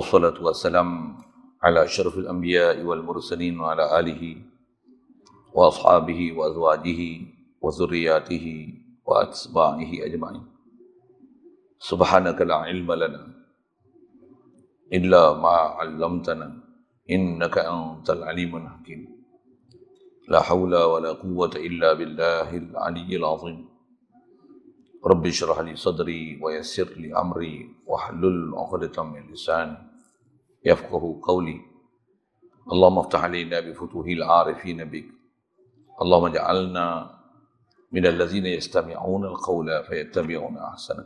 والصلاة والسلام على أشرف الأنبياء والمرسلين وعلى آله وأصحابه وأزواجه وذرياته وأتباعه أجمعين. سبحانك لا علم لنا إلا ما علمتنا إنك أنت العليم الحكيم. لا حول ولا قوة إلا بالله العلي العظيم. رب اشرح لي صدري ويسر لي أمري واحلل عقدة من لساني يفقه قولي. اللهم افتح علينا بفتوح العارفين بك. اللهم اجعلنا من الذين يستمعون القول فيتبعون أحسنه.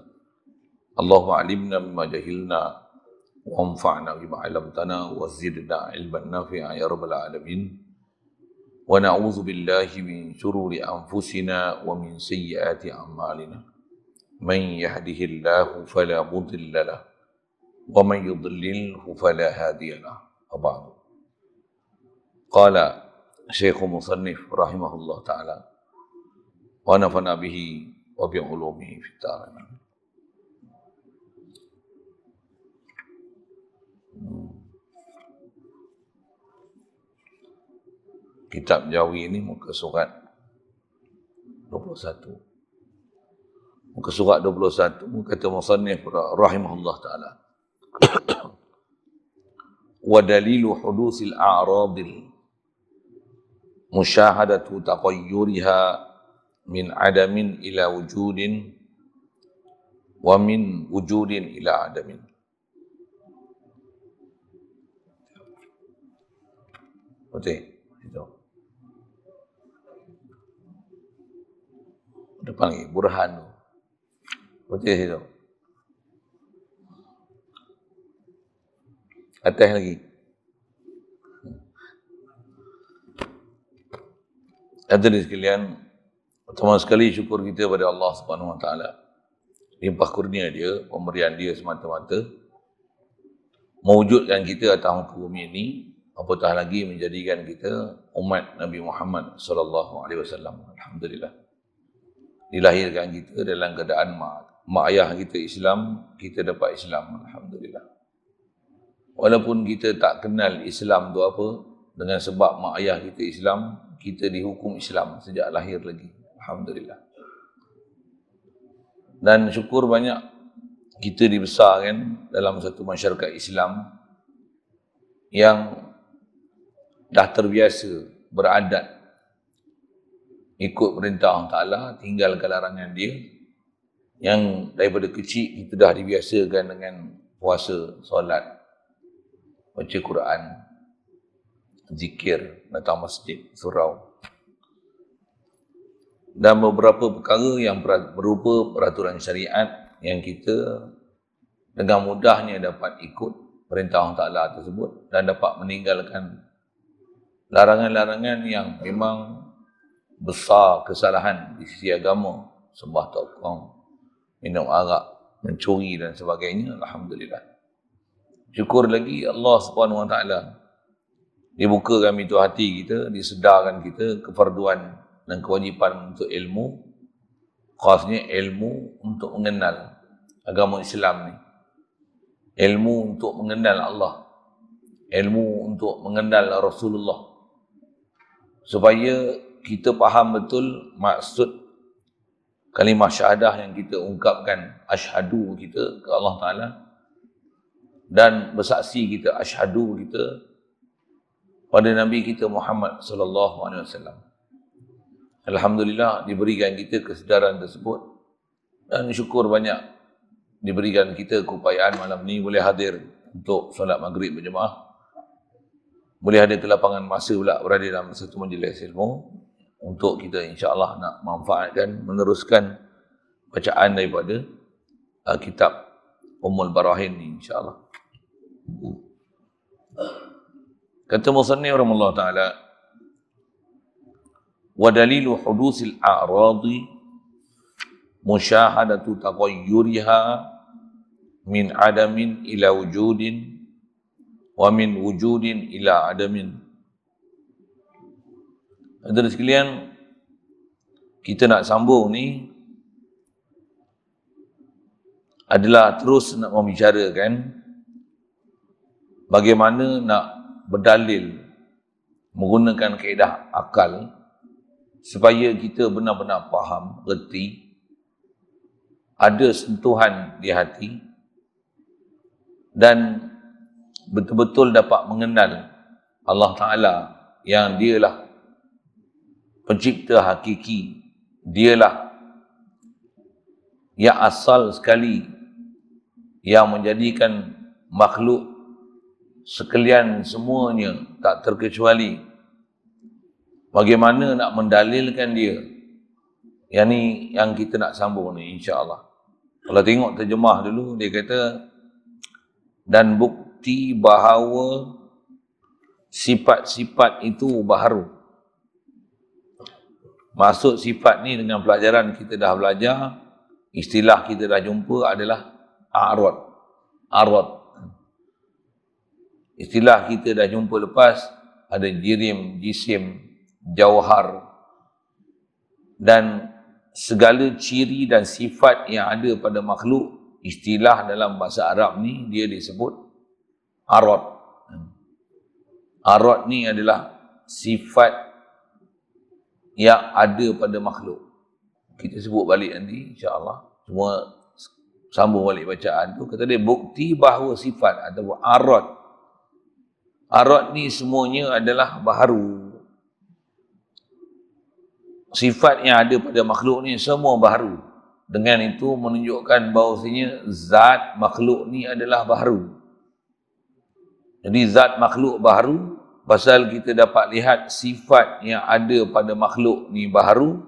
اللهم علمنا مما جهلنا وانفعنا بما علمتنا وزدنا علما نافعا يا رب العالمين. ونعوذ بالله من شرور أنفسنا ومن سيئات أعمالنا. من يهده الله فلا مضل له ومن يضلله فلا هادي له. وبعد. قال شيخ مصنف رحمه الله تعالى ونفعنا به وبعلومه في الدارين. Kitab Jawi ini muka surat 21. Muka surat 21 kata musannif rahimahullah taala. Wa dalilu hudusil a'radil musyahadatu taqayyuriha min adamin ila wujudin wa min wujudin ila adamin. Betul itu. Depan lagi burhan tu. Betul itu. Atas lagi. Hadirin sekalian, pertama sekali syukur kita pada Allah Subhanahu Wa Taala. Limpah kurnia dia, pemberian dia semata-mata mewujudkan kita atas muka bumi ini, apatah lagi menjadikan kita umat Nabi Muhammad sallallahu alaihi wasallam. Alhamdulillah. Dilahirkan kita dalam keadaan mak ayah kita Islam, kita dapat Islam. Alhamdulillah. Walaupun kita tak kenal Islam tu apa, dengan sebab mak ayah kita Islam, kita dihukum Islam sejak lahir lagi. Alhamdulillah. Dan syukur banyak kita dibesarkan dalam satu masyarakat Islam yang dah terbiasa beradat ikut perintah Allah Ta'ala, tinggalkan larangan dia. Yang daripada kecil kita dah dibiasakan dengan puasa, solat, baca Quran, zikir, datang masjid, surau. Dan beberapa perkara yang berupa peraturan syariat yang kita dengan mudahnya dapat ikut perintah Allah Ta'ala tersebut dan dapat meninggalkan larangan-larangan yang memang besar kesalahan di sisi agama, sembah tokong, minum arak, mencuri dan sebagainya. Alhamdulillah. Syukur lagi Allah Subhanahu Wa Taala dibukakan pintu hati kita, disedarkan kita kefarduan dan kewajipan untuk ilmu, khasnya ilmu untuk mengenal agama Islam ni. Ilmu untuk mengenal Allah, ilmu untuk mengenal Rasulullah, supaya kita faham betul maksud kalimah syahadah yang kita ungkapkan, asyhadu kita ke Allah Ta'ala, dan bersaksi kita, asyhadu kita pada Nabi kita Muhammad sallallahu alaihi wasallam. Alhamdulillah diberikan kita kesedaran tersebut dan syukur banyak diberikan kita keupayaan malam ni boleh hadir untuk solat maghrib berjemaah. Boleh ada kelapangan masa pula berada dalam satu majlis ilmu untuk kita insya-Allah nak manfaatkan, meneruskan bacaan daripada kitab Ummul Barahin ni insya-Allah. Kata musannif rahimahullah taala, wa dalilu hudusil a'radi musyahadatu taqayyuriha min adamin ila wujudin wa min wujudin ila adamin. Hadirin sekalian, kita nak sambung ni adalah terus nak membicarakan bagaimana nak berdalil menggunakan kaedah akal supaya kita benar-benar faham, reti, ada sentuhan di hati dan betul-betul dapat mengenal Allah Ta'ala yang dialah pencipta hakiki, dialah yang asal sekali yang menjadikan makhluk sekalian semuanya tak terkecuali. Bagaimana nak mendalilkan dia? Yang ni yang kita nak sambung ni insya-Allah. Kalau tengok terjemah dulu, dia kata dan bukti bahawa sifat-sifat itu baharu. Maksud sifat ni dengan pelajaran kita dah belajar, istilah kita dah jumpa adalah a'rad. A'rad. Istilah kita dah jumpa lepas, ada jirim, jisim, jauhar, dan segala ciri dan sifat yang ada pada makhluk, istilah dalam bahasa Arab ni dia disebut a'rad. A'rad ni adalah sifat yang ada pada makhluk. Kita sebut balik nanti insya-Allah. Cuma sambung balik bacaan tu, kata dia bukti bahawa sifat ataupun a'rad. A'rad ni semuanya adalah baharu. Sifat yang ada pada makhluk ni semua baharu. Dengan itu menunjukkan bahawasanya zat makhluk ni adalah baharu. Jadi zat makhluk baharu, pasal kita dapat lihat sifat yang ada pada makhluk ni baharu,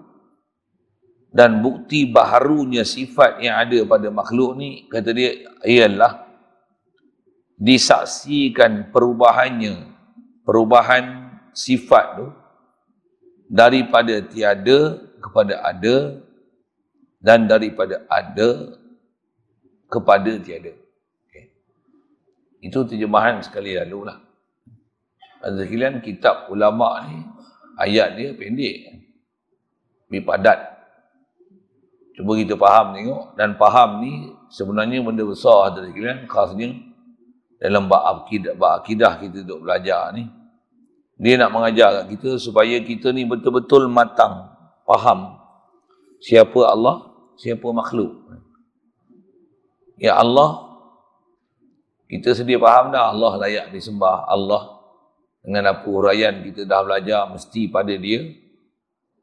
dan bukti baharunya sifat yang ada pada makhluk ni, kata dia, ialah disaksikan perubahannya, perubahan sifat tu daripada tiada kepada ada dan daripada ada kepada tiada. Okay. Itu terjemahan sekali lalu lah. Sekalian kitab ulama ni ayat dia pendek, lebih padat. Cuba kita faham tengok, dan faham ni sebenarnya benda besar sekalian, khasnya dalam bab akidah kita duk belajar ni. Dia nak mengajar kat kita supaya kita ni betul-betul matang, faham siapa Allah, siapa makhluk. Ya Allah, kita sedia faham dah, Allah layak disembah. Allah dengan apa huraian kita dah belajar, mesti pada dia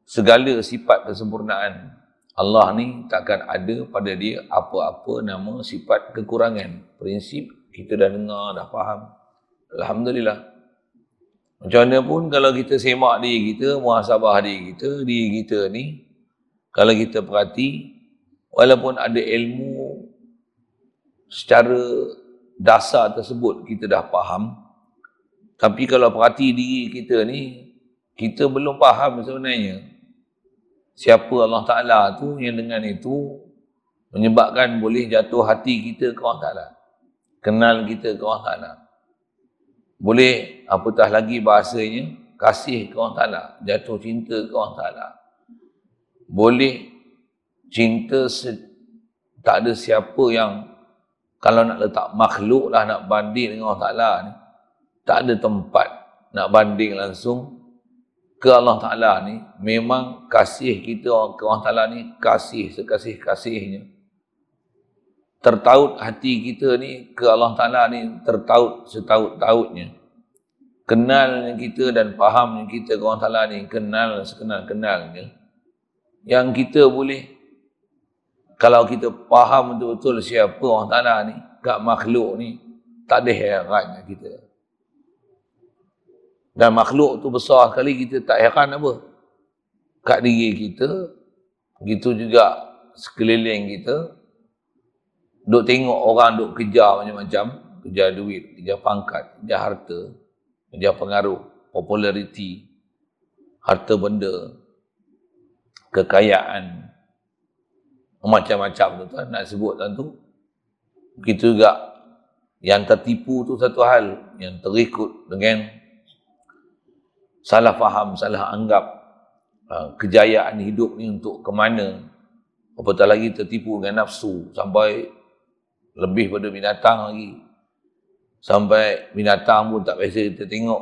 segala sifat kesempurnaan. Allah ni takkan ada pada dia apa-apa nama sifat kekurangan. Prinsip kita dah dengar, dah faham. Alhamdulillah. Macam mana pun kalau kita semak diri kita, muhasabah diri kita ni, kalau kita perhati, walaupun ada ilmu secara dasar tersebut kita dah faham, tapi kalau perhati diri kita ni, kita belum faham sebenarnya siapa Allah Ta'ala tu, yang dengan itu menyebabkan boleh jatuh hati kita ke Allah Ta'ala, kenal kita ke Allah Ta'ala. Boleh, apatah lagi bahasanya, kasih ke Allah Ta'ala, jatuh cinta ke Allah Ta'ala. Boleh cinta tak ada siapa yang, kalau nak letak makhluk lah, nak banding dengan Allah Ta'ala ni, tak ada tempat nak banding langsung ke Allah Ta'ala ni. Memang kasih kita ke Allah Ta'ala ni, kasih sekasih-kasihnya. Tertaut hati kita ni ke Allah Ta'ala ni, tertaut setaut-tautnya. Kenalnya kita dan fahamnya kita ke Allah Ta'ala ni, kenal sekenal-kenalnya. Yang kita boleh, kalau kita faham betul-betul siapa Allah Ta'ala ni, kat makhluk ni, tak ada herannya kita. Dan makhluk tu besar sekali, kita tak heran apa. Kat diri kita, begitu juga sekeliling kita. Duk tengok orang duk kejar macam-macam, kejar duit, kejar pangkat, kejar harta, kejar pengaruh, populariti, harta benda, kekayaan, macam-macam tu kan nak sebut tentu. Begitu juga yang tertipu tu satu hal, yang terikut dengan salah faham, salah anggap kejayaan hidup ni untuk ke mana. Apatah lagi tertipu dengan nafsu sampai lebih pada binatang lagi. Sampai binatang pun tak biasa kita tengok.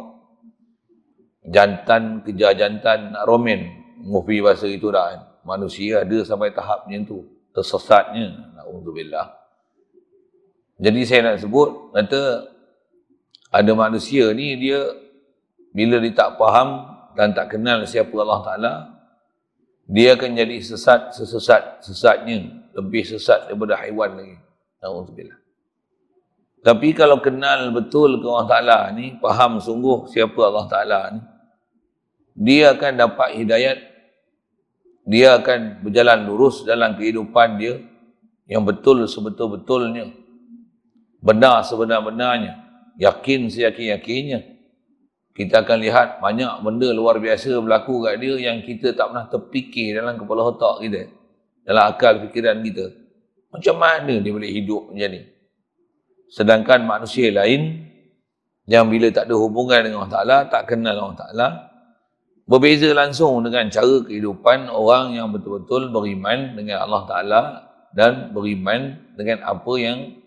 Jantan kejar jantan nak romen. Mufi bahasa itu dah kan. Manusia ada sampai tahap macam tu. Tersesatnya. Na'udzubillah. Jadi saya nak sebut, kata ada manusia ni dia bila dia tak faham dan tak kenal siapa Allah Ta'ala, dia akan jadi sesatnya. Lebih sesat daripada haiwan lagi. Na'udzubillah. Tapi kalau kenal betul ke Allah Ta'ala ni, faham sungguh siapa Allah Ta'ala ni, dia akan dapat hidayat, dia akan berjalan lurus dalam kehidupan dia yang betul sebetul-betulnya, benar sebenar-benarnya, yakin seyakin-yakinnya. Kita akan lihat banyak benda luar biasa berlaku kat dia yang kita tak pernah terfikir dalam kepala otak kita, dalam akal fikiran kita. Macam mana dia boleh hidup macam ni? Sedangkan manusia lain yang bila tak ada hubungan dengan Allah Ta'ala, tak kenal Allah Ta'ala, berbeza langsung dengan cara kehidupan orang yang betul-betul beriman dengan Allah Ta'ala dan beriman dengan apa yang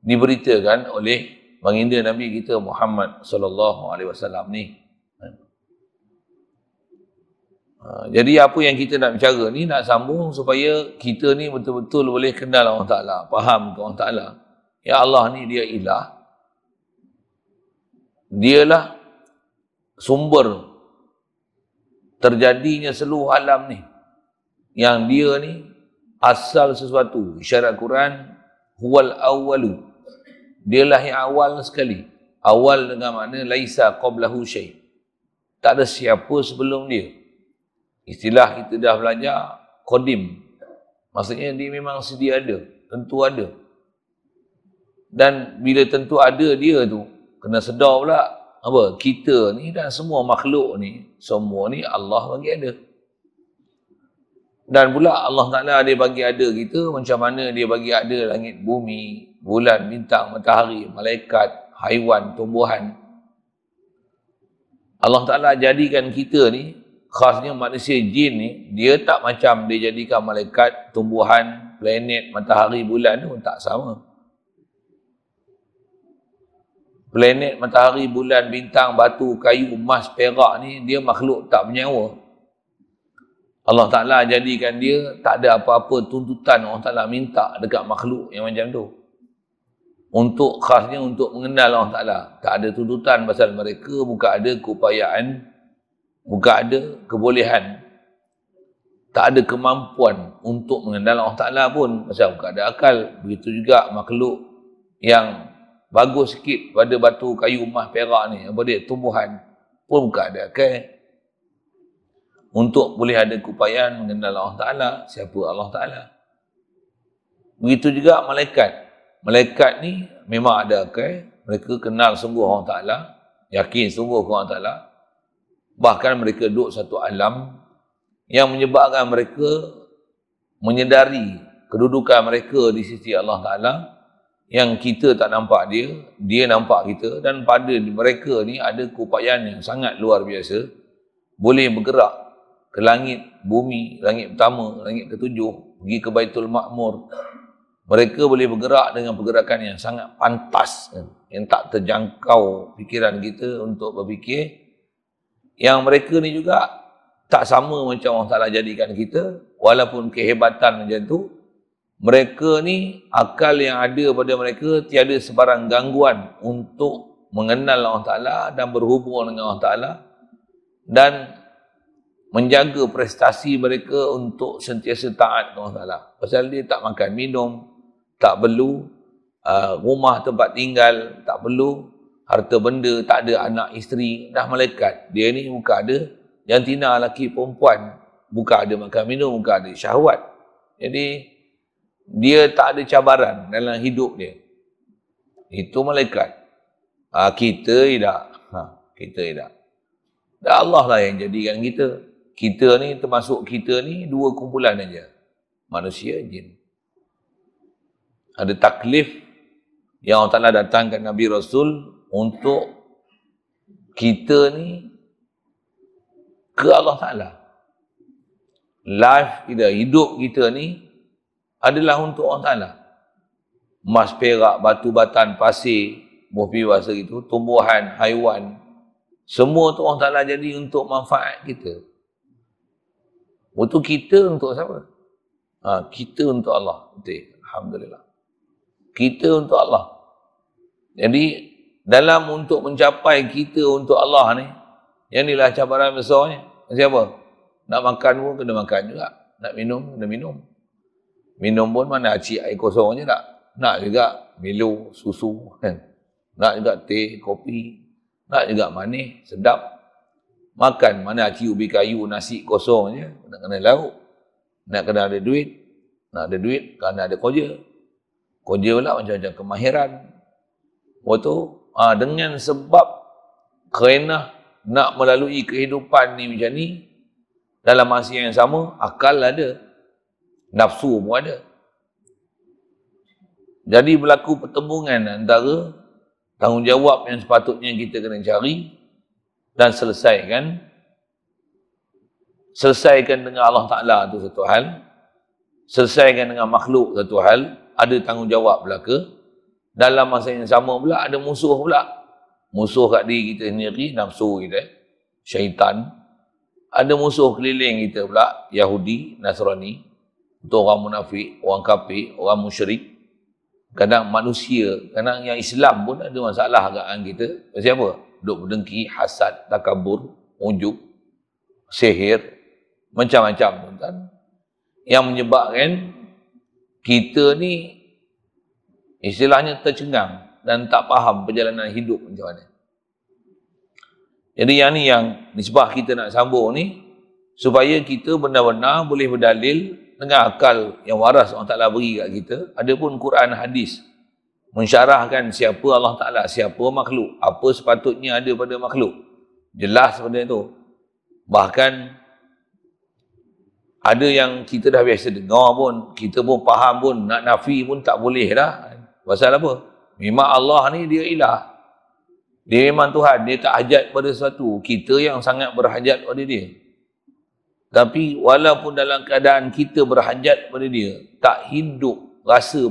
diberitakan oleh baginda Nabi kita Muhammad sallallahu alaihi wasallam ni. Jadi apa yang kita nak bicara ni nak sambung supaya kita ni betul-betul boleh kenal Allah Ta'ala, faham ke Allah Ta'ala. Ya Allah ni dia ilah. Dialah sumber terjadinya seluruh alam ni. Yang dia ni asal sesuatu. Isyarat Quran, huwal awwalu. Dialah yang awal sekali. Awal dengan makna laisa qablahu syai'. Tak ada siapa sebelum dia. Istilah kita dah belajar qadim. Maksudnya dia memang sedia ada, tentu ada. Dan bila tentu ada dia tu, kena sedar pula apa? Kita ni dan semua makhluk ni, semua ni Allah bagi ada. Dan pula Allah Ta'ala dia bagi ada kita macam mana dia bagi ada langit, bumi, bulan, bintang, matahari, malaikat, haiwan, tumbuhan. Allah Ta'ala jadikan kita ni, khasnya manusia jin ni, dia tak macam dia jadikan malaikat, tumbuhan, planet, matahari, bulan tu tak sama. Planet, matahari, bulan, bintang, batu, kayu, emas, perak ni, dia makhluk tak bernyawa. Allah Ta'ala jadikan dia, tak ada apa-apa tuntutan Allah Ta'ala minta dekat makhluk yang macam tu. Untuk khasnya untuk mengenal Allah Ta'ala. Tak ada tuntutan pasal mereka, bukan ada keupayaan, bukan ada kebolehan. Tak ada kemampuan untuk mengenal Allah Ta'ala pun, pasal bukan ada akal. Begitu juga makhluk yang bagus sikit pada batu, kayu, emas, perak ni, apa dia, tumbuhan, pun bukan ada akal. Untuk boleh ada keupayaan mengenal Allah Ta'ala, siapa Allah Ta'ala. Begitu juga malaikat. Malaikat ni memang ada akal, mereka kenal sungguh Allah Ta'ala, yakin sungguh Allah Ta'ala. Bahkan mereka duduk satu alam yang menyebabkan mereka menyedari kedudukan mereka di sisi Allah Ta'ala, yang kita tak nampak dia, dia nampak kita, dan pada mereka ni ada keupayaan yang sangat luar biasa, boleh bergerak ke langit, bumi, langit pertama, langit ketujuh, pergi ke Baitul Ma'mur. Mereka boleh bergerak dengan pergerakan yang sangat pantas, yang tak terjangkau fikiran kita untuk berfikir. Yang mereka ni juga tak sama macam Allah Ta'ala jadikan kita, walaupun kehebatan macam tu, mereka ni akal yang ada pada mereka tiada sebarang gangguan untuk mengenal Allah Ta'ala dan berhubung dengan Allah Ta'ala dan menjaga prestasi mereka untuk sentiasa taat kepada Allah Ta'ala. Pasal dia tak makan minum, tak perlu rumah tempat tinggal, tak perlu harta benda, tak ada anak isteri, dah malaikat. Dia ni bukan ada jantina lelaki perempuan, bukan ada makan minum, bukan ada syahwat. Jadi dia tak ada cabaran dalam hidup dia. Itu malaikat. Kita tidak. Kita tidak. Dan Allah lah yang jadikan kita. Kita ni termasuk kita ni dua kumpulan aja. Manusia, jin. Ada taklif yang Allah Ta'ala datangkan Nabi Rasul untuk kita ni ke Allah Ta'ala. Life kita, hidup kita ni adalah untuk Allah Ta'ala. Emas, perak, batu batan, pasir, Muhfi bahasa itu, tumbuhan, haiwan, semua tu Allah Ta'ala jadi untuk manfaat kita. Waktu kita untuk siapa? Kita untuk Allah. Betul. Alhamdulillah. Kita untuk Allah. Jadi, dalam untuk mencapai kita untuk Allah ni, yang inilah cabaran besarnya. Siapa? Nak makan pun kena makan juga. Nak minum, kena minum. Minum pun mana acik air kosong je tak? Nak juga Milo, susu. Kan? Nak juga teh, kopi. Nak juga manis, sedap. Makan mana acik ubi kayu, nasi kosong je. Nak kena lauk. Nak kena ada duit. Nak ada duit, kena ada kerja. Kerja pula macam-macam kemahiran. Waktu dengan sebab kerana nak melalui kehidupan ni macam ni, dalam masa yang sama, akal ada. Nafsu pun ada. Jadi berlaku pertembungan antara tanggungjawab yang sepatutnya kita kena cari dan selesaikan dengan Allah Ta'ala tu satu hal, selesaikan dengan makhluk satu hal, ada tanggungjawab belaka. Dalam masa yang sama pula ada musuh pula. Musuh kat diri kita sendiri, nafsu kita, syaitan. Ada musuh keliling kita pula, Yahudi, Nasrani, untuk orang munafik, orang kafir, orang musyrik. Kadang manusia, kadang yang Islam pun ada masalah kat kita. Pasal apa? Duk berdengki, hasad, takabur, ujub, sihir, macam-macam kan. Yang menyebabkan kita ni istilahnya tercengang dan tak faham perjalanan hidup macam mana. Jadi yang ni yang nisbah kita nak sambung ni, supaya kita benar-benar boleh berdalil dengan akal yang waras Allah Ta'ala beri kat kita. Adapun Quran hadis mensyarahkan siapa Allah Ta'ala, siapa makhluk, apa sepatutnya ada pada makhluk. Jelas pada itu. Bahkan ada yang kita dah biasa dengar pun, kita pun faham pun, nak nafi pun tak boleh dah. Pasal apa? Memang Allah ni dia ilah. Dia memang Tuhan, dia tak hajat pada sesuatu. Kita yang sangat berhajat pada dia. Tapi walaupun dalam keadaan kita berhajat pada dia, tak hidup rasa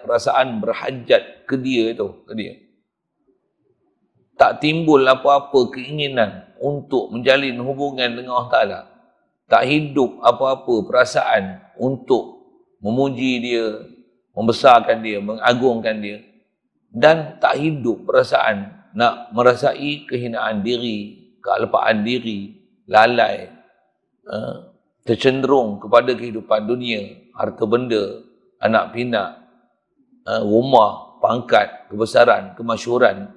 perasaan berhajat ke dia itu, ke dia. Tak timbul apa-apa keinginan untuk menjalin hubungan dengan Allah Ta'ala. Tak hidup apa-apa perasaan untuk memuji dia, membesarkan dia, mengagungkan dia. Dan tak hidup perasaan nak merasai kehinaan diri, kealpaan diri, lalai, tercenderung kepada kehidupan dunia, harta benda, anak pinak, rumah, pangkat, kebesaran, kemasyhuran.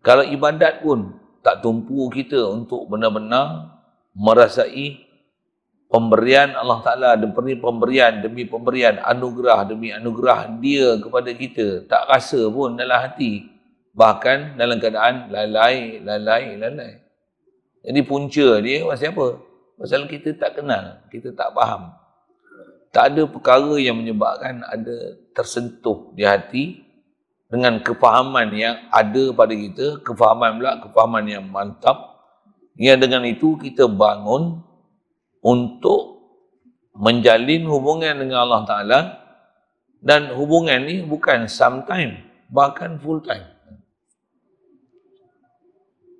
Kalau ibadat pun tak tumpu kita untuk benar-benar merasai pemberian Allah Ta'ala demi pemberian, anugerah demi anugerah dia kepada kita. Tak rasa pun dalam hati. Bahkan dalam keadaan lalai. Jadi punca dia pasal apa? Pasal kita tak kenal, kita tak faham. Tak ada perkara yang menyebabkan ada tersentuh di hati dengan kefahaman yang ada pada kita, kefahaman yang mantap. Yang dengan itu kita bangun untuk menjalin hubungan dengan Allah Ta'ala, dan hubungan ni bukan sometime, bahkan full time.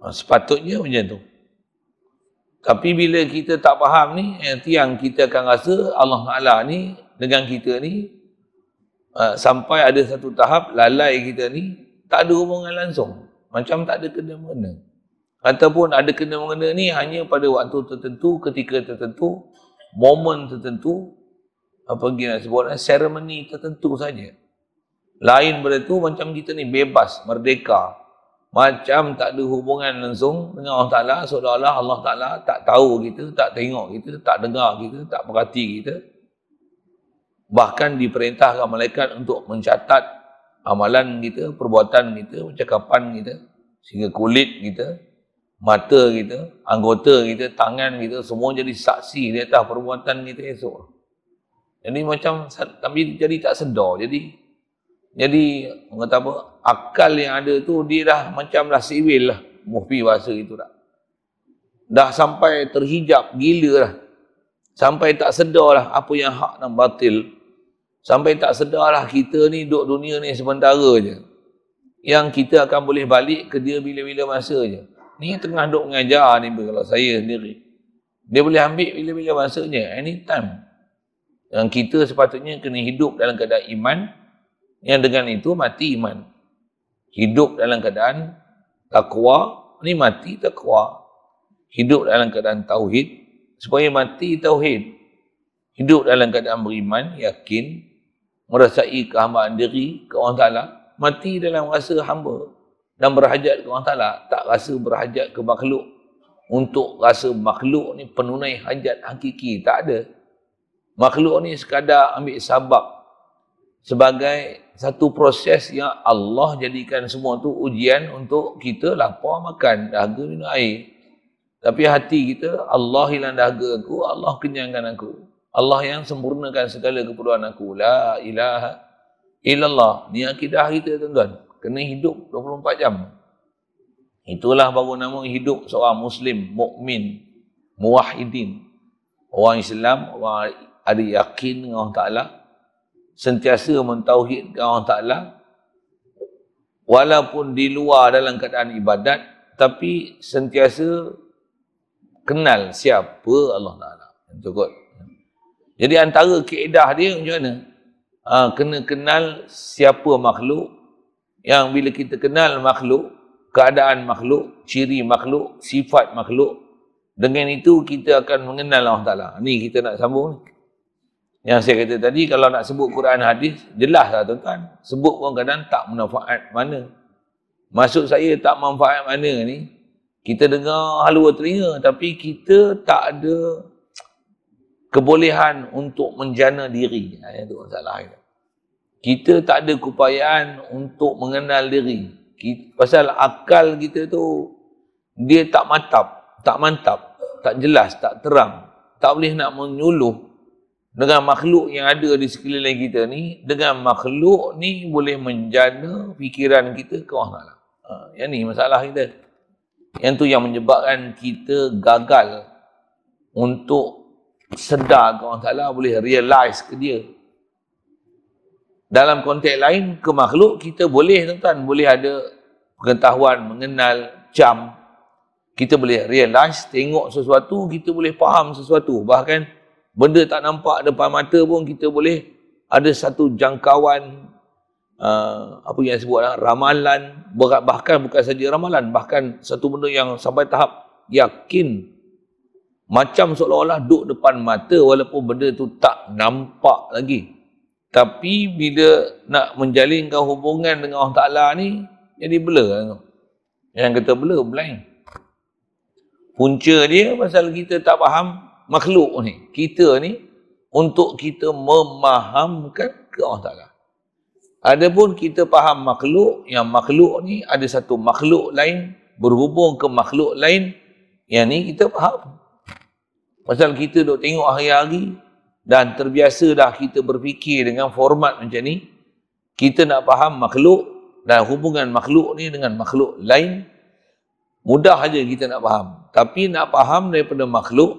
Sepatutnya macam tu. Tapi bila kita tak faham ni, yang kita akan rasa Allah Ta'ala ni dengan kita ni sampai ada satu tahap lalai kita ni tak ada hubungan langsung. Macam tak ada kena-mengena. Ataupun ada kena-mengena ni hanya pada waktu tertentu, ketika tertentu, momen tertentu, apa lagi nak sebut, seremoni tertentu saja. Lain pada tu macam kita ni bebas, merdeka. Macam tak ada hubungan langsung dengan Allah Ta'ala, seolah-olah Allah Ta'ala tak tahu kita, tak tengok kita, tak dengar kita, tak perhati kita. Bahkan diperintahkan malaikat untuk mencatat amalan kita, perbuatan kita, percakapan kita, sehingga kulit kita, mata kita, anggota kita, tangan kita, semua jadi saksi di atas perbuatan kita esok. Jadi macam, tapi jadi tak sedar. Jadi orang kata apa, akal yang ada tu dia dah macam dah siwil lah, muhfi bahasa itu dah. Dah sampai terhijab gila lah. Sampai tak sedar lah apa yang hak dan batil. Sampai tak sedar lah kita ni duduk dunia ni sementara je. yang kita akan boleh balik ke dia bila-bila masa je. Ni tengah duk mengajar ni kalau saya sendiri. Dia boleh ambil bila-bila masanya, anytime. Yang kita sepatutnya kena hidup dalam keadaan iman, yang dengan itu mati iman. Hidup dalam keadaan takwa, ni mati takwa. Hidup dalam keadaan tauhid, supaya mati tauhid. Hidup dalam keadaan beriman, yakin, merasai kehambaan diri ke Allah Ta'ala, mati dalam rasa hamba dan berhajat ke Allah Ta'ala, tak rasa berhajat ke makhluk. Untuk rasa makhluk ni penunai hajat hakiki, tak ada. Makhluk ni sekadar ambil sabab sebagai satu proses yang Allah jadikan semua tu ujian untuk kita lapar makan, dahaga minum air. Tapi hati kita, Allah hilang dahaga aku, Allah kenyangkan aku. Allah yang sempurnakan segala keperluan aku. La ilaha illallah. Ni akidah kita tuan-tuan. Kena hidup 24 jam. Itulah baru nama hidup seorang Muslim, mukmin, muwahhidin. Orang Islam, orang ada yakin dengan Allah Ta'ala, sentiasa mentauhidkan Allah Ta'ala, walaupun di luar dalam keadaan ibadat, tapi sentiasa kenal siapa Allah Ta'ala. Itu kot. Jadi antara kaedah dia macam mana? Kena kenal siapa makhluk, yang bila kita kenal makhluk, keadaan makhluk, ciri makhluk, sifat makhluk, dengan itu kita akan mengenal Allah Ta'ala. Ni kita nak sambung. Yang saya kata tadi, kalau nak sebut Quran hadis, jelas lah tuan-tuan. Sebut pun kadang tak manfaat mana. Maksud saya tak manfaat mana ni, kita dengar halua telinga, tapi kita tak ada kebolehan untuk menjana diri. Itu masalah kita. Kita tak ada keupayaan untuk mengenal diri. Pasal akal kita tu, dia tak mantap, tak jelas, tak terang. Tak boleh nak menyuluh dengan makhluk yang ada di sekeliling kita ni. Dengan makhluk ni boleh menjana fikiran kita ke Allah Ta'ala. Yang ni masalah kita. Yang tu yang menyebabkan kita gagal untuk sedar ke Allah Ta'ala, boleh realize ke dia. Dalam konteks lain, ke makhluk kita boleh tuan-tuan, boleh ada pengetahuan, mengenal, jam. Kita boleh realize, tengok sesuatu, kita boleh faham sesuatu. Bahkan benda tak nampak depan mata pun kita boleh ada satu jangkauan, apa yang disebut ramalan, bahkan bukan saja ramalan, bahkan satu benda yang sampai tahap yakin, macam seolah-olah duduk depan mata walaupun benda tu tak nampak lagi. Tapi bila nak menjalinkan hubungan dengan Allah Ta'ala ni, jadi blur. Yang kata blur, blind. Punca dia pasal kita tak faham makhluk ni. Kita ni, untuk kita memahamkan ke Allah Ta'ala. Adapun kita faham makhluk, yang makhluk ni ada satu makhluk lain, berhubung ke makhluk lain, yang ni kita faham. Pasal kita duk tengok hari-hari, dan terbiasa dah kita berfikir dengan format macam ni, kita nak faham makhluk dan hubungan makhluk ni dengan makhluk lain, mudah aja kita nak faham. Tapi nak faham daripada makhluk,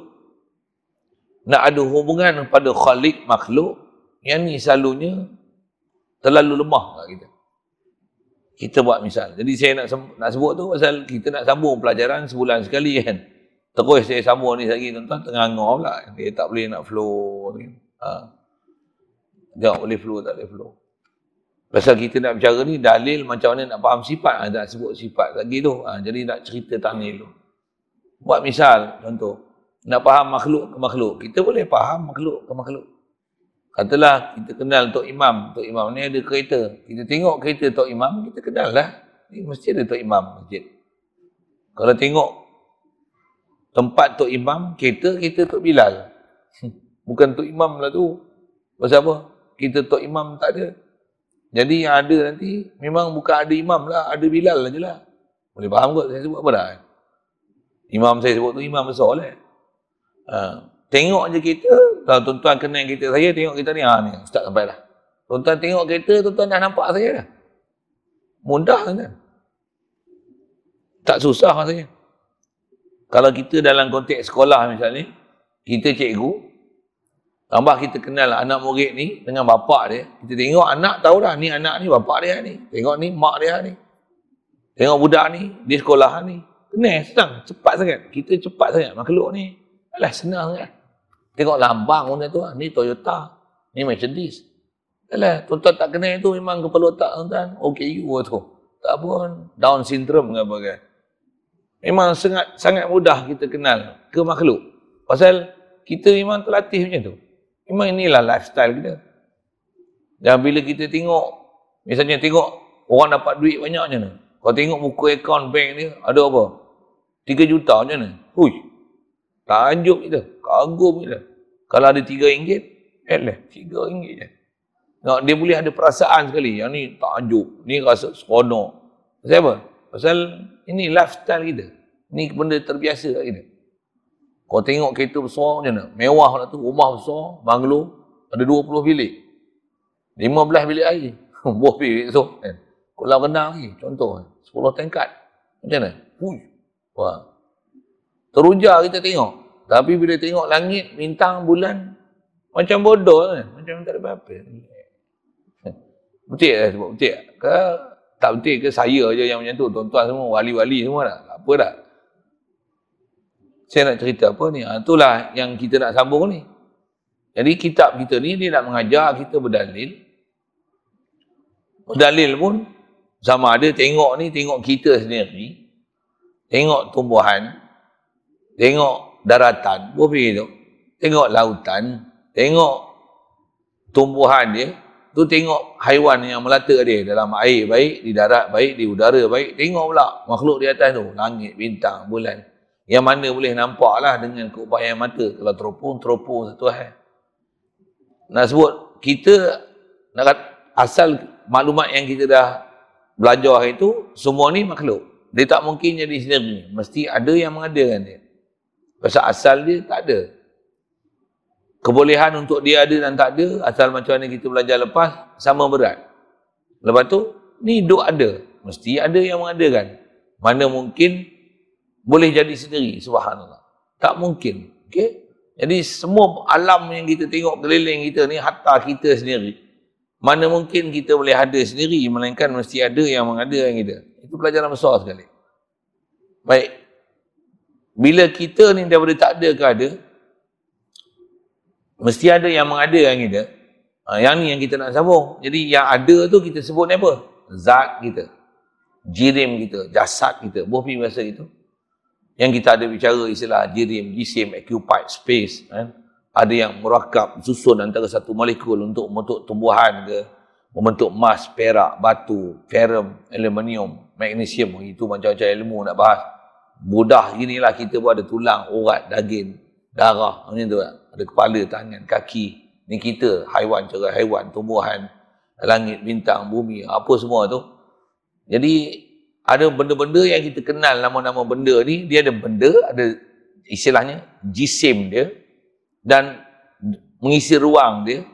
nak ada hubungan pada khalik makhluk, yang ni selalunya terlalu lemah kat kita. Kita buat misal. Jadi saya nak sebut tu pasal kita nak sambung pelajaran sebulan sekali kan. Terus saya sambung ni lagi tuan-tuan, tengah-tengah pula. Dia tak boleh nak flow. Tak boleh flow, tak boleh flow. Pasal kita nak bicara ni, dalil macam mana nak faham sifat. Tak sebut sifat lagi tu. Jadi nak cerita tanil tu. Buat misal, contoh. Nak faham makhluk ke makhluk. Kita boleh faham makhluk ke makhluk. Katalah kita kenal Tok Imam. Tok Imam ni ada kereta. Kita tengok kereta Tok Imam, kita kenal lah. Ni mesti ada Tok Imam masjid. Kalau tengok tempat Tok Imam, kereta Tok Bilal. Bukan Tok Imam lah tu. Pasal apa? Kita Tok Imam tak ada. Jadi yang ada nanti, memang bukan ada imam lah, ada Bilal je lah. Boleh faham kot saya sebut apa dah? Imam saya sebut tu imam besar lah. Tengok je kereta, kalau tuan-tuan kenal kereta saya, tengok kereta ni, ni ustaz sampai dah. Tuan-tuan tengok kereta, tuan-tuan dah nampak saya dah. Mudah kan? Tak susah rasanya. Kalau kita dalam konteks sekolah misalnya, kita cikgu, tambah kita kenal anak murid ni dengan bapak dia, kita tengok anak tahu dah, ni anak ni bapak dia ni. Tengok ni mak dia ni. Tengok budak ni, di sekolah ni, kenal, senang, cepat sangat. Kita cepat sangat, makhluk ni. Alah, senang sangat. Tengok lambang pun tu, ni Toyota, ni Mercedes. Alah, tuan-tuan tak kenal tu memang kepala otak tuan-tuan, OKU tu. Tak pun, Down syndrome ke apa kan. Memang sangat mudah kita kenal ke makhluk. Pasal kita memang terlatih macam tu. Memang inilah lifestyle kita. Dan bila kita tengok, misalnya tengok orang dapat duit banyak macam mana. Kau tengok muka akaun bank dia, ada apa? 3 juta macam mana? Hui, tajuk kita, kagum kita. Kalau ada RM3, RM3 je. Nah, dia boleh ada perasaan sekali. Yang ni tajuk, ni rasa seronok. Pasal apa? Pasal ini lifestyle kita. Ni benda terbiasa kat kita. Kau tengok kereta besar macam mana? Mewah lah tu, rumah besar, banglo, ada 20 bilik. 15 bilik air. Buah bilik tu. Kolam renang lagi, contoh. 10 tingkat. Macam mana? Hui. Wah. Teruja kita tengok. Tapi bila tengok langit, bintang, bulan, macam bodoh kan? Macam tak ada apa-apa. Betul lah sebab betul ke? Tak betul ke saya je yang macam tu? Tuan-tuan semua, wali-wali semua dah. Tak apa dah. Saya nak cerita apa ni? Itulah yang kita nak sambung ni. Jadi kitab kita ni, dia nak mengajar kita berdalil. Berdalil pun, sama ada tengok ni, tengok kita sendiri. Tengok tumbuhan. Tengok daratan. Buat begitu. Tengok lautan. Tengok tumbuhan dia. Tu tengok haiwan yang melata dia. Dalam air baik, di darat baik, di udara baik. Tengok pula makhluk di atas tu. Langit, bintang, bulan. Yang mana boleh nampak lah dengan keupayaan mata. Kalau teropong satu hal. Nak sebut, kita nak kata, asal maklumat yang kita dah belajar itu, semua ni makhluk. Dia tak mungkin jadi sendiri. Mesti ada yang mengadakan dia. Pasal asal dia tak ada. Kebolehan untuk dia ada dan tak ada, asal macam mana kita belajar lepas, sama berat. Lepas tu, ni duk ada. Mesti ada yang mengadakan. Mana mungkin boleh jadi sendiri, subhanallah. Tak mungkin. Okay? Jadi semua alam yang kita tengok keliling kita ni, hatta kita sendiri, mana mungkin kita boleh ada sendiri, melainkan mesti ada yang mengadakan kita. Itu pelajaran besar sekali. Baik. Bila kita ni daripada tak ada ke ada, mesti ada yang mengadakan kita. Yang ni yang kita nak sambung. Jadi yang ada tu kita sebut ni apa? Zat kita. Jirim kita. Jasad kita. Bofi bahasa itu. Yang kita ada bicara istilah jirim, jisim, occupied space. Ada yang merakab, susun antara satu molekul untuk membentuk tumbuhan ke, membentuk emas, perak, batu, ferrum, aluminium, magnesium. Itu macam-macam ilmu nak bahas. Mudah inilah kita pun ada tulang, urat, daging, darah. Macam tu kan. Ada kepala, tangan, kaki. Ni kita, haiwan, cara haiwan, tumbuhan, langit, bintang, bumi, apa semua tu. Jadi, ada benda-benda yang kita kenal nama-nama benda ni, dia ada benda, ada istilahnya jisim dia, dan mengisi ruang dia,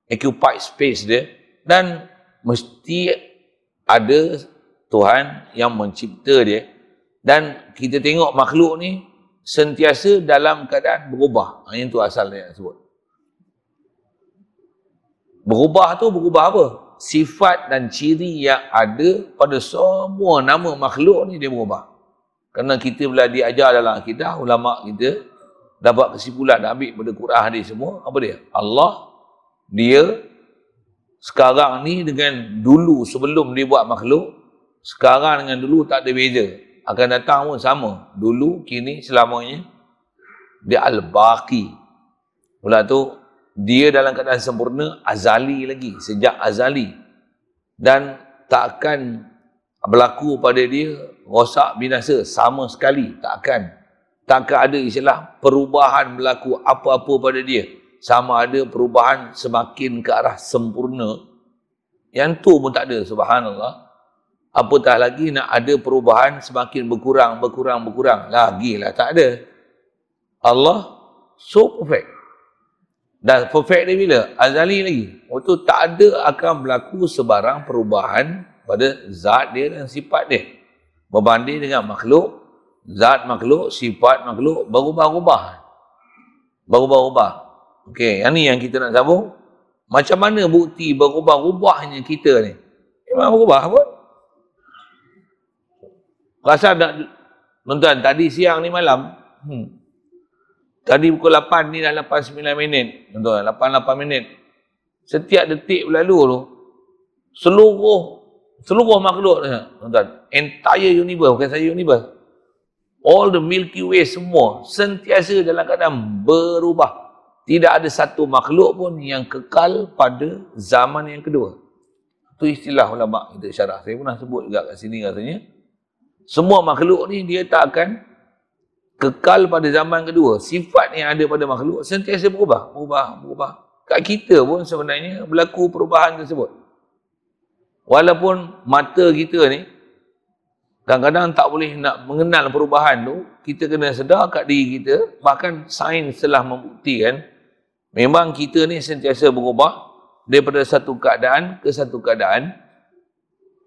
occupied space dia, dan mesti ada Tuhan yang mencipta dia. Dan kita tengok makhluk ni sentiasa dalam keadaan berubah. Yang tu asal dia sebut. Berubah tu berubah apa? Sifat dan ciri yang ada pada semua nama makhluk ni dia berubah. Kerana kita bila diajar dalam akidah, ulama kita dapat kesimpulan, ambil pada Quran hadis semua, apa dia? Allah, dia sekarang ni dengan dulu sebelum dia buat makhluk, sekarang dengan dulu tak ada beza. Akan datang pun sama. Dulu, kini, selamanya. Dia Al-Baqi. Pula tu, dia dalam keadaan sempurna, azali lagi. Sejak azali. Dan tak akan berlaku pada dia rosak binasa. Sama sekali. Tak akan. Tak akan ada istilah perubahan berlaku apa-apa pada dia. Sama ada perubahan semakin ke arah sempurna. Yang tu pun tak ada, subhanallah. Apatah lagi nak ada perubahan semakin berkurang. Lagilah tak ada. Allah so perfect. Dan perfect dia bila? Azali lagi. Waktu tak ada akan berlaku sebarang perubahan pada zat dia dan sifat dia. Berbanding dengan makhluk, zat makhluk, sifat makhluk, berubah-ubah. Okey, yang ni yang kita nak sambung. Macam mana bukti berubah-ubahnya kita ni? Memang berubah pun. Rasa nak, tuan-tuan, tadi siang ni malam, tadi pukul 8 ni dah 8-9 minit, tuan-tuan, 8 minit. Setiap detik berlalu tu, seluruh makhluk, tuan-tuan, entire universe, bukan saja universe, all the Milky Way semua, sentiasa dalam keadaan berubah. Tidak ada satu makhluk pun yang kekal pada zaman yang kedua. Itu istilah ulama kita syarah. Saya pernah sebut juga kat sini katanya. Semua makhluk ni dia tak akan kekal pada zaman kedua. Sifat yang ada pada makhluk sentiasa berubah. Kat kita pun sebenarnya berlaku perubahan tersebut. Walaupun mata kita ni kadang-kadang tak boleh nak mengenal perubahan tu, kita kena sedar kat diri kita, bahkan sains telah membuktikan memang kita ni sentiasa berubah daripada satu keadaan ke satu keadaan.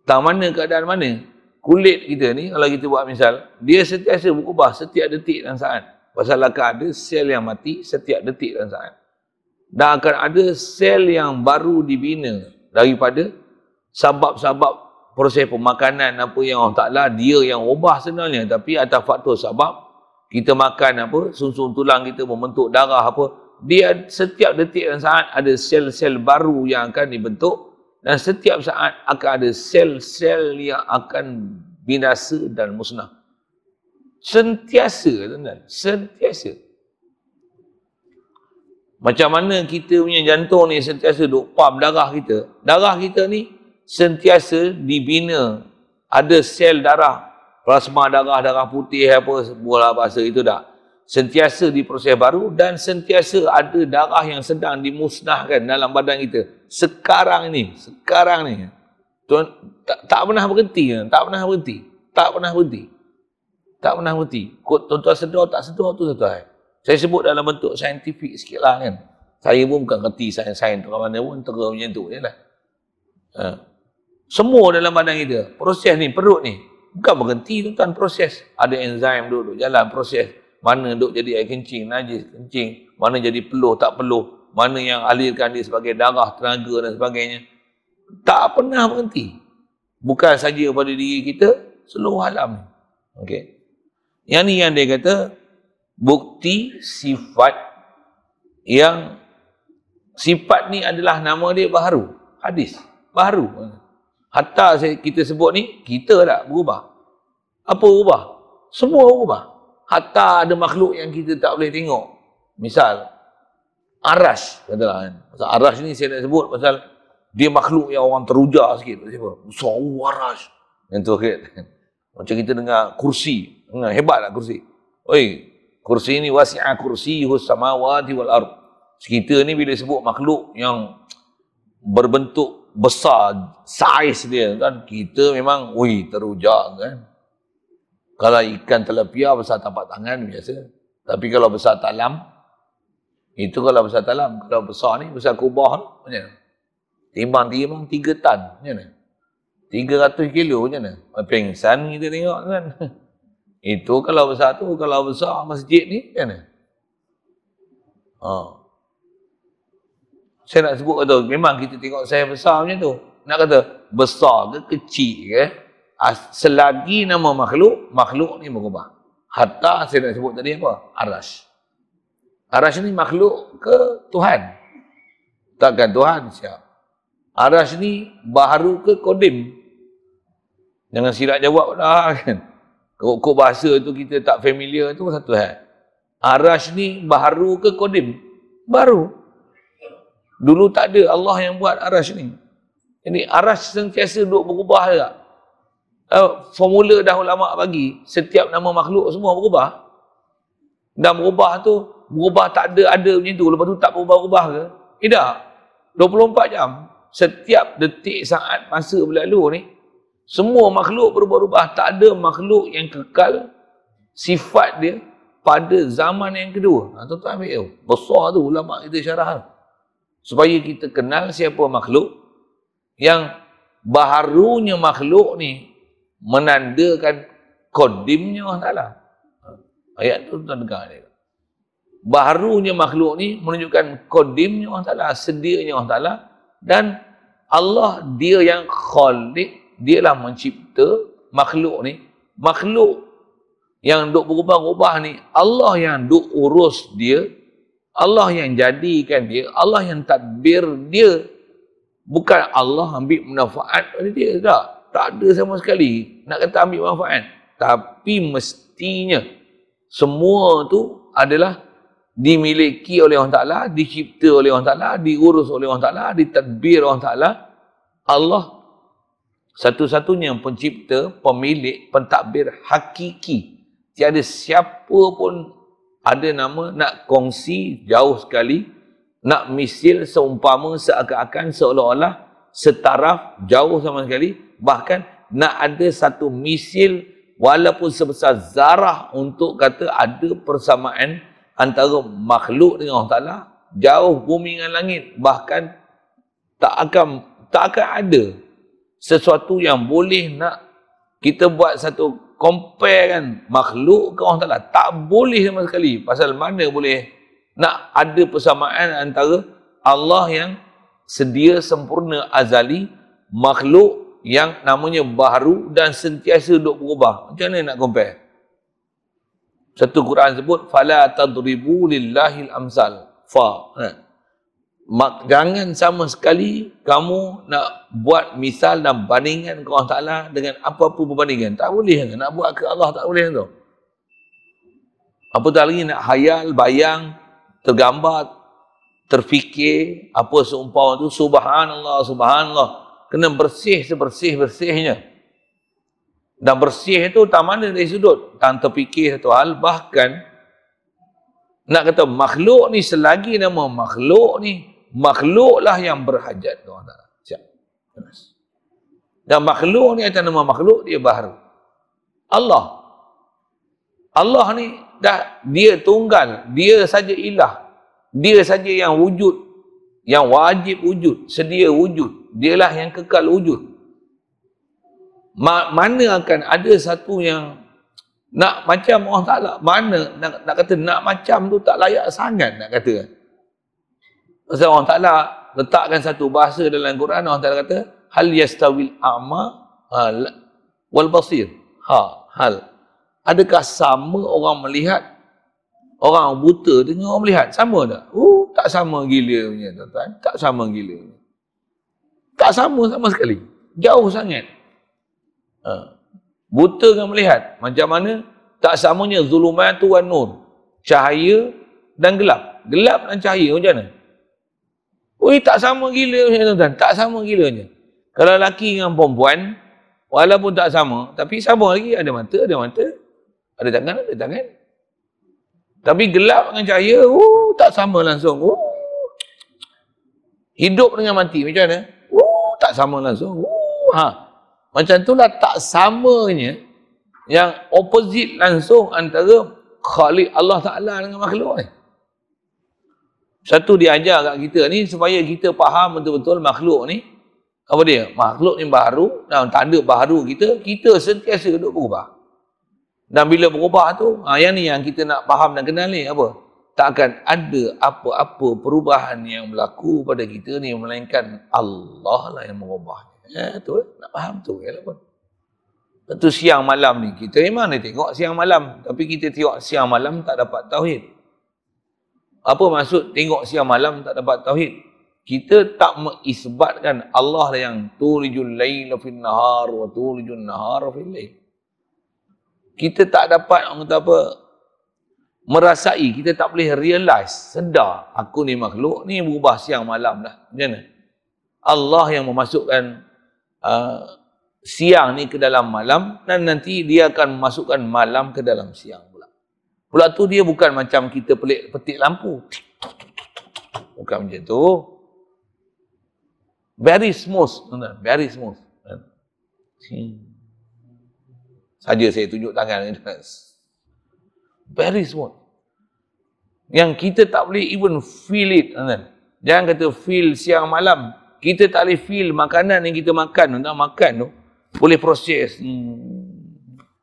Tak mana keadaan mana. Kulit kita ni, kalau kita buat misal, dia sentiasa berubah setiap detik dan saat. Pasal akan ada sel yang mati setiap detik dan saat. Dan akan ada sel yang baru dibina daripada sebab-sebab proses pemakanan apa yang Allah Ta'ala, dia yang ubah sebenarnya. Tapi atas faktor sebab, kita makan apa, sumsum tulang kita membentuk darah apa, dia setiap detik dan saat ada sel-sel baru yang akan dibentuk, dan setiap saat akan ada sel-sel yang akan binasa dan musnah. Sentiasa, tuan-tuan, sentiasa. Macam mana kita punya jantung ni sentiasa duk pump darah kita. Darah kita ni sentiasa dibina. Ada sel darah, plasma darah, darah putih apa, bola bahasa itu dah. Sentiasa diproses baru dan sentiasa ada darah yang sedang dimusnahkan dalam badan kita. Sekarang ni. Tuan, tak pernah berhenti. Tak pernah berhenti. Tuan-tuan sedar tak sedar tu tuan-tuan. Saya sebut dalam bentuk saintifik sikit lah kan. Saya pun bukan kerti sains-sains tu mana pun tera macam tu je lah. Semua dalam badan kita. Proses ni, perut ni. Bukan berhenti tuan-tuan proses. Ada enzim duduk jalan proses. Mana duk jadi air kencing, najis, kencing. Mana jadi peluh, tak peluh. Mana yang alirkan dia sebagai darah, tenaga dan sebagainya. Tak pernah berhenti. Bukan saja pada diri kita, seluruh alam. Okay. Yang ni yang dia kata, bukti sifat yang sifat ni adalah nama dia baharu. Hadis. Baharu. Hatta kita sebut ni, kita tak berubah. Apa berubah? Semua berubah. Hatta ada makhluk yang kita tak boleh tengok. Misal, Arash. Katalah kan. Pasal Arash ni saya nak sebut pasal dia makhluk yang orang teruja sikit. Besar Arash. Yang tu kan. Macam kita dengar kursi. Hebat tak kursi? Oi, kursi ni wasi'a kursiyuhus samawati wal ard. Kita ni bila sebut makhluk yang berbentuk besar, saiz dia kan, kita memang teruja kan. Kalau ikan tilapia besar tapak tangan biasa. Tapi kalau besar talam, itu kalau besar talam. Kalau besar ni, besar kubah macam mana? Timbang 3 tan macam mana? 300 kilo macam mana? Pengsan kita tengok kan. Itu kalau besar tu, kalau besar masjid ni macam mana? Saya nak sebut kata, memang kita tengok saya besar macam tu. Nak kata, besar ke kecil ke? Selagi nama makhluk ni berubah. Hatta saya nak sebut tadi apa? Arash. Arash ni makhluk ke Tuhan? Takkan Tuhan siap. Arash ni baharu ke kodim? Jangan silap jawab dah kan. Kok bahasa tu kita tak familiar tu satu hal. Arash ni baharu ke kodim? Baru. Dulu tak ada Allah yang buat Arash ni. Jadi Arash sentiasa duk berubah juga. Formula dah ulama bagi, setiap nama makhluk semua berubah. Dan berubah tu, berubah tak ada macam tu, lepas tu tak berubah-ubah ke? Tidak. 24 jam. Setiap detik, saat, masa berlalu ni, semua makhluk berubah-ubah. Tak ada makhluk yang kekal sifat dia pada zaman yang kedua. Tuan-tuan ambil tu. Besar tu ulama kita syarah. Supaya kita kenal siapa makhluk yang baharunya makhluk ni menandakan kodimnya Allah Ta'ala. Ayat tu tuan dengar ni. Baharunya makhluk ni menunjukkan kodimnya Allah Ta'ala, sedianya Allah Ta'ala, dan Allah dia yang khaliq, dialah mencipta makhluk ni makhluk yang duk berubah-ubah ni, Allah yang duk urus dia, Allah yang jadikan dia, Allah yang tadbir dia. Bukan Allah ambil manfaat pada dia, tak ada sama sekali nak kata ambil manfaat. Tapi mestinya semua tu adalah dimiliki oleh Allah Ta'ala, dicipta oleh Allah Ta'ala, diurus oleh Allah Ta'ala, ditadbir Allah Ta'ala. Allah satu-satunya pencipta, pemilik, pentadbir hakiki. Tiada siapa pun ada nama nak kongsi jauh sekali, nak misil seumpama seakan-akan seolah-olah setaraf jauh sama sekali, bahkan nak ada satu misil walaupun sebesar zarah untuk kata ada persamaan antara makhluk dengan Allah Ta'ala, jauh bumi dengan langit, bahkan tak akan ada sesuatu yang boleh nak kita buat satu compare kan makhluk ke Allah Ta'ala. Tak boleh sama sekali. Pasal mana boleh nak ada persamaan antara Allah yang sedia sempurna azali, makhluk yang namanya baharu dan sentiasa duk berubah. Macam mana nak compare? Satu Quran sebut fala tadribu lillahil amsal. Jangan sama sekali kamu nak buat misal dan bandingan ke Allah Ta'ala dengan apa-apa perbandingan. Tak boleh. Nak buat ke Allah tak boleh tu. Apatah lagi nak hayal, bayang, tergambar, terfikir apa seumpama tu. Subhanallah, subhanallah. Kena bersih sebersih-bersihnya. Dan bersih itu tak mana dari sudut. Tak terfikir satu hal. Bahkan nak kata makhluk ni, selagi nama makhluk ni, makhluklah yang berhajat kepada Allah. Siap. Dan makhluk ni atas nama makhluk dia baharu. Allah ni dah, dia tunggal, dia saja ilah. Dia saja yang wujud, yang wajib wujud, sedia wujud. Dialah yang kekal wujud. Mana akan ada satu yang nak macam Allah Ta'ala? Mana nak kata nak macam tu tak layak sangat nak kata. Pasal Allah Ta'ala letakkan satu bahasa dalam Quran, Allah Ta'ala kata hal yastawil a'ma wal basir. Hal. Adakah sama orang melihat, orang buta dengan orang melihat? Sama tak? Tak sama gila punya tuan-tuan. Tak sama gila. Tak sama sekali. Jauh sangat. Buta dengan melihat. Macam mana? Tak samanya zulumatu wan nur. Cahaya dan gelap. Gelap dan cahaya macam mana? Tak sama gila punya tuan-tuan. Tak sama gilanya. Kalau lelaki dengan perempuan, walaupun tak sama, tapi sama lagi. Ada mata, ada mata. Ada tangan, ada tangan. Tapi gelap dengan cahaya, tak sama langsung. Hidup dengan mati, macam mana? Tak sama langsung. Macam itulah tak samanya, yang opposite langsung antara Khalik Allah Ta'ala dengan makhluk ni. Satu dia ajar kat kita ni, supaya kita faham betul-betul makhluk ni, apa dia? Makhluk ni baharu, dan tanda baharu kita sentiasa duduk berubah. Dan bila berubah tu, yang ni yang kita nak faham dan kenal ni apa? Tak akan ada apa-apa perubahan yang berlaku pada kita ni, melainkan Allah lah yang mengubahnya. Tu nak faham tu. Tentu siang malam ni, kita memang ni tengok siang malam. Tapi kita tengok siang malam tak dapat tauhid. Apa maksud tengok siang malam tak dapat tauhid? Kita tak mengisbatkan Allah lah yang tulijul laila fin nahar wa tulijul nahar fil lail. Kita tak dapat orang kata apa, merasai, kita tak boleh realize, sedar aku ni makhluk ni berubah siang malam dah. Macam mana? Allah yang memasukkan siang ni ke dalam malam, dan nanti dia akan memasukkan malam ke dalam siang pula. Pula tu dia bukan macam kita petik lampu. Bukan macam tu. Very smooth. Very smooth. Saja saya tunjuk tangan. Very smooth. Yang kita tak boleh even feel it. Jangan kata feel siang malam. Kita tak boleh feel makanan yang kita makan. Untuk makan tu boleh proses.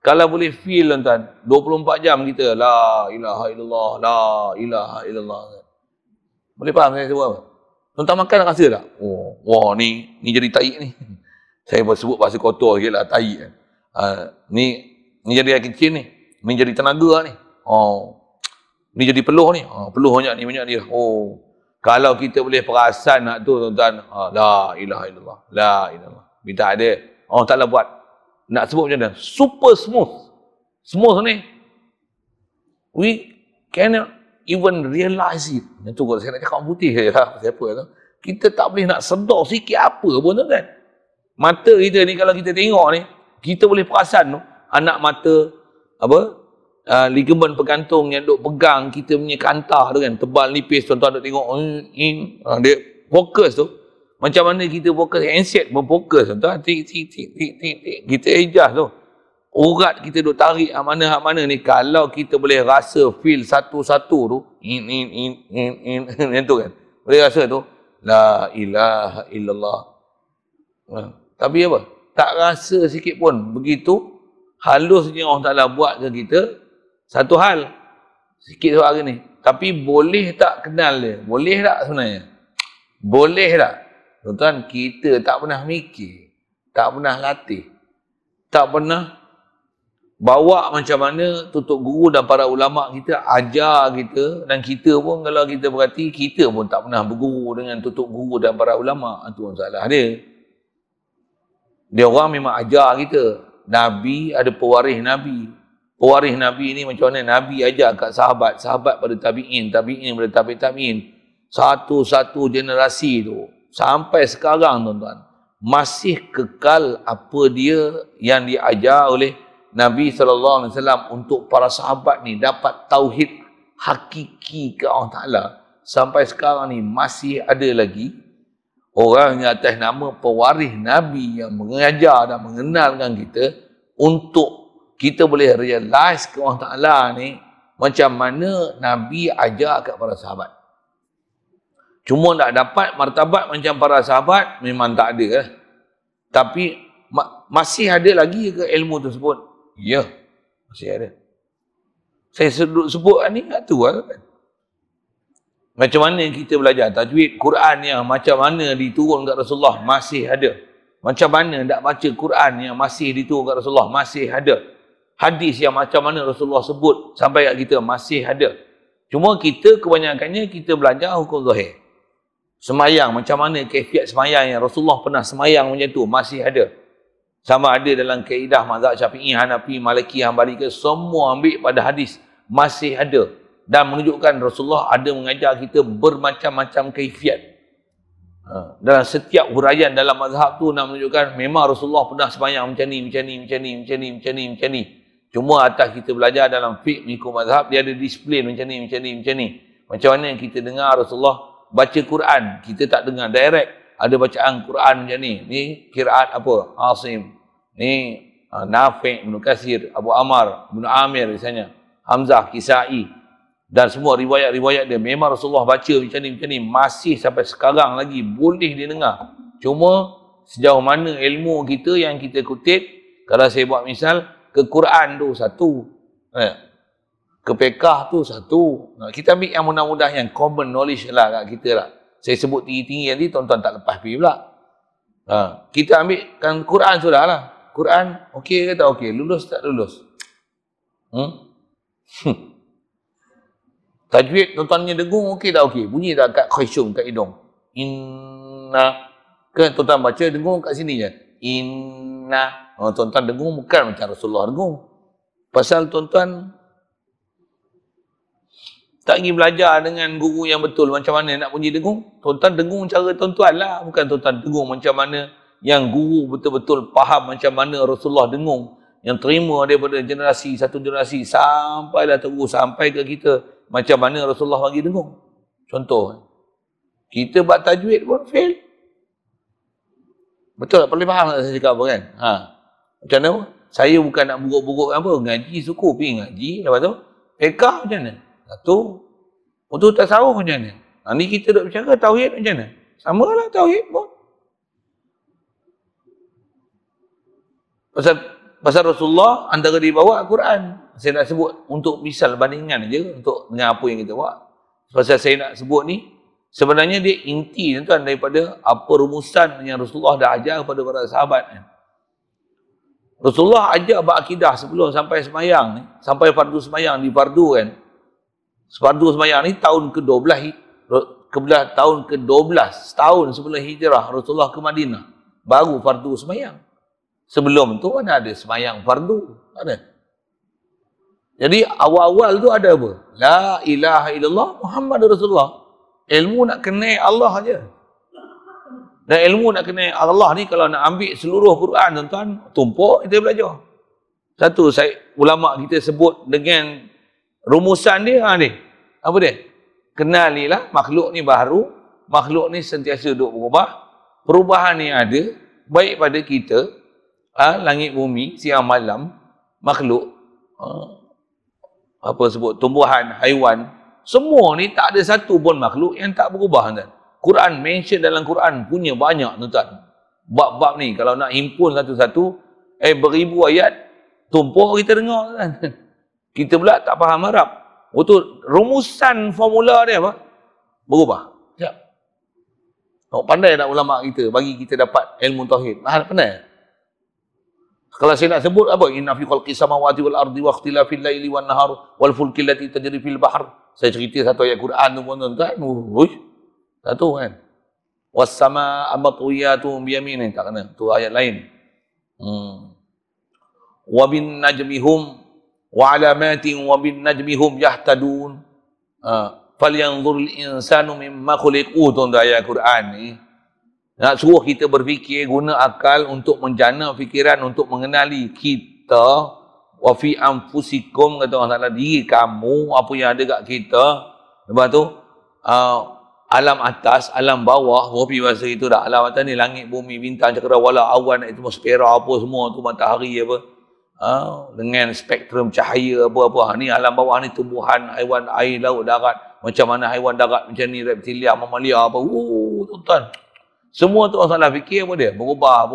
Kalau boleh feel tuan, 24 jam kita la ilaha illallah, la ilaha illallah. Boleh faham saya sebut apa? Tuan makan rasa tak? Wah ni jadi taik ni. Saya sebut bahasa kotor sikit lah, taik. Ni Ni jadi air kecil ni. Ni jadi tenaga ni. Oh. Ni jadi peluh ni. Peluh banyak ni. Oh. Kalau kita boleh perasan nak tu tuan-tuan. La ilaha illallah. La ilaha. Kita ada. Allah Ta'ala buat. Nak sebut macam mana? Super smooth. Smooth ni. We cannot even realize it. Itu kalau saya nak cakap orang putih je lah. Siapa tu? Kita tak boleh nak sedar sikit apa pun tuan-tuan. Mata kita ni kalau kita tengok ni, kita boleh perasan tu. Anak mata, ligamen pegantung yang duk pegang kita punya kantah tu kan. Tebal nipis tuan-tuan duk tengok. Dia fokus tu. Macam mana kita fokus. Handset pun fokus tuan-tuan. Tik. Kita adjust tu. Urat kita duk tarik hak mana ni. Kalau kita boleh rasa feel satu-satu tu. Yang tu kan. Boleh rasa tu. La ilaha illallah. Tapi apa? Tak rasa sikit pun. Begitu halusnya Allah Ta'ala buat ke kita. Satu hal. Sikit soal ni. Tapi boleh tak kenal dia? Boleh tak sebenarnya? Boleh tak? Tuan-tuan, kita tak pernah mikir. Tak pernah latih. Tak pernah bawa macam mana tutup guru dan para ulama kita ajar kita, dan kita pun kalau kita perhati, kita pun tak pernah berguru dengan tutup guru dan para ulama. Itu masalah dia. Dia orang memang ajar kita. Nabi ada pewaris Nabi. Pewaris Nabi ni macam mana Nabi ajar kat sahabat, sahabat pada tabi'in, tabi'in pada tabi'in. Satu-satu generasi tu sampai sekarang tuan-tuan masih kekal apa dia yang diajar oleh Nabi SAW untuk para sahabat ni dapat tauhid hakiki ke Allah Ta'ala. Sampai sekarang ni masih ada lagi orang yang atas nama pewaris Nabi yang mengajar dan mengenalkan kita untuk kita boleh realize ke Allah Ta'ala ni macam mana Nabi ajar kat para sahabat. Cuma tak dapat martabat macam para sahabat memang tak ada lah. Tapi masih ada lagi ke ilmu tersebut? Ya, masih ada. Saya sebut ni tu lah kan. Macam mana kita belajar tajwid Quran yang macam mana diturun kat Rasulullah masih ada. Macam mana nak baca Quran yang masih diturun kat Rasulullah masih ada. Hadis yang macam mana Rasulullah sebut sampai kat kita masih ada. Cuma kita kebanyakannya kita belajar hukum zahir. Semayang macam mana kaifiat semayang yang Rasulullah pernah semayang macam tu masih ada. Sama ada dalam kaedah mazhab Syafi'i, Hanafi, Maliki, Hanbali ke, semua ambil pada hadis masih ada dan menunjukkan Rasulullah ada mengajar kita bermacam-macam kaifiat. Dalam setiap huraian dalam mazhab tu nak menunjukkan memang Rasulullah pernah sembahyang macam ni. Cuma atas kita belajar dalam fiqh mengikut mazhab dia ada disiplin macam ni. Macam mana kita dengar Rasulullah baca Quran, kita tak dengar direct. Ada bacaan Quran macam ni. Ni qiraat apa? Asim. Ni Nafi' Ibn Katsir, Abu Amar, Ibn Amir misalnya. Hamzah, Kisai. Dan semua riwayat-riwayat dia. Memang Rasulullah baca macam ni. Masih sampai sekarang lagi boleh didengar. Cuma sejauh mana ilmu kita yang kita kutip. Kalau saya buat misal, ke Quran tu satu. Ke fiqh tu satu. Kita ambil yang mudah-mudah yang common knowledge lah kat kita lah. Saya sebut tinggi-tinggi nanti, tuan-tuan tak lepas pergi pula. Kita ambilkan Quran sudah lah. Quran, okey ke tak okey? Lulus tak lulus? Tajwid, tuan-tuannya dengung, okey tak okey? Bunyi tak kat khaysyum, kat hidung? Inna. Kan tuan-tuan baca, dengung kat sini je. Inna. Tuan-tuan dengung bukan macam Rasulullah dengung. Pasal tuan-tuan tak pergi belajar dengan guru yang betul macam mana nak bunyi dengung. Tuan-tuan dengung cara tuan-tuan lah. Bukan tuan-tuan dengung macam mana yang guru betul-betul faham macam mana Rasulullah dengung. Yang terima daripada generasi, satu generasi sampailah terus sampai ke kita. Macam mana Rasulullah bagi dengung. Contoh. Kita buat tajwid pun fail. Betul tak? Boleh faham tak saya cakap apa kan? Macam mana? Saya bukan nak buruk-buruk apa. Ngaji suku pergi ngaji. Lepas tu, fiqh macam mana? Satu. Untuk tasawuf macam mana? Ni kita duk bercakap tauhid macam mana? Sama lah tauhid pun. Pasal Rasulullah antara dibawa Al-Quran. Saya nak sebut untuk misal bandingan je untuk dengan apa yang kita buat. Pasal saya nak sebut ni, sebenarnya dia inti tuan daripada apa rumusan yang Rasulullah dah ajar kepada para sahabat. Rasulullah ajar berakidah sebelum sampai semayang ni, sampai fardu semayang di fardu kan. Fardu semayang ni tahun ke-12 tahun ke-12 setahun sebelum hijrah Rasulullah ke Madinah baru fardu semayang. Sebelum tu mana ada semayang fardu, tak ada. Jadi awal-awal tu ada apa? La ilaha illallah Muhammad Rasulullah. Ilmu nak kenal Allah aja. Dan ilmu nak kenal Allah ni kalau nak ambil seluruh Quran tuan-tuan, tumpuk kita belajar. Satu ulama kita sebut dengan rumusan dia ni. Apa dia? Kenalilah makhluk ni baru, makhluk ni sentiasa duk berubah. Perubahan ni ada baik pada kita, langit bumi, siang malam, makhluk, apa sebut, tumbuhan, haiwan, semua ni tak ada satu pun makhluk yang tak berubah tuan. Quran mention dalam Quran punya banyak tuan. Bab-bab ni kalau nak himpun satu-satu, beribu ayat, tumpuk kita dengar tuan. Kita pula tak faham Arab. Betul, rumusan formula dia apa? Berubah. Siap. Pandai tak ulama kita bagi kita dapat ilmu tauhid? Pandai. Kalau saya nak sebut apa? Inna fi khalqis samawati wal ardi wa ikhtilafil laili wan nahar wal fulki allati tajri fil bahr. Saya cerita satu ayat Quran tu pun tuan. Satu kan. Was samaa matwiyatun bi yaminin, tak kena. Tu ayat lain. Wa bin najmihum wa alamatin wa bin najmihum yahtadun. Falyanzurul insanu mimma khuliqu, tu ayat Quran ni. Nak suruh kita berfikir, guna akal untuk menjana fikiran, untuk mengenali kita. Wa fi anfusikum, kata Allah Ta'ala, diri kamu, apa yang ada kat kita. Lepas tu, alam atas, alam bawah, wafi bahasa itu dah. Alam atas ni, langit, bumi, bintang, cakrawala, awan, atmosfera, apa semua tu, matahari apa. Dengan spektrum cahaya, apa-apa. Ni alam bawah ni, tumbuhan, haiwan, air, laut, darat. Macam mana haiwan darat, macam ni, reptilia, mamalia, apa. Tuan-tuan. Semua tu Allah Ta'ala fikir apa dia? Berubah.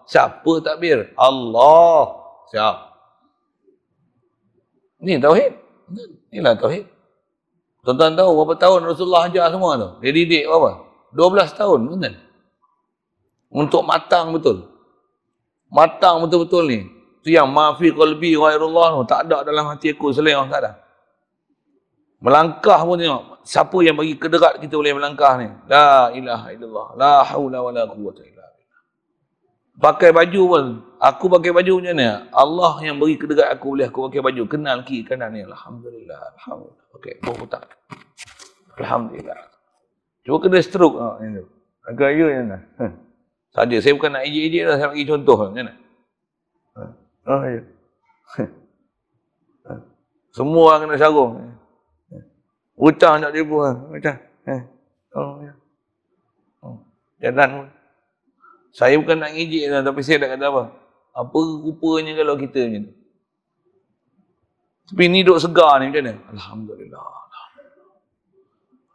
Siapa takbir? Allah. Siap. Ni tauhid. Inilah tauhid. Tuan-tuan tahu berapa tahun Rasulullah ajar semua tu? Dia didik berapa? 12 tahun. Betul? Untuk matang betul. Matang betul-betul ni. Tu yang mafi qalbi ghairullah tu. Tak ada dalam hati aku selain Allah Ta'ala. Melangkah pun tengok. Siapa yang bagi kederat kita boleh melangkah ni? La ilaha illallah. La hawla wa la quwwata illa billah. Pakai baju pun. Aku pakai baju macam mana? Allah yang beri kederat aku boleh aku pakai baju. Kenal kiri kanan ni. Alhamdulillah. Alhamdulillah. Okey. Bawa hutang. Alhamdulillah. Cuba kena stroke. Agak ya je lah. Saja. Saya bukan nak ejek-ejek lah. Saya bagi contoh. Macam mana? Ya. Semua orang kena sarung. Hutang tak tipu lah. Hutang. Ya. Jalan pun. Saya bukan nak ngejek lah, tapi saya nak kata apa? Apa rupanya kalau kita macam tu? Tapi ni duduk segar ni macam mana? Alhamdulillah.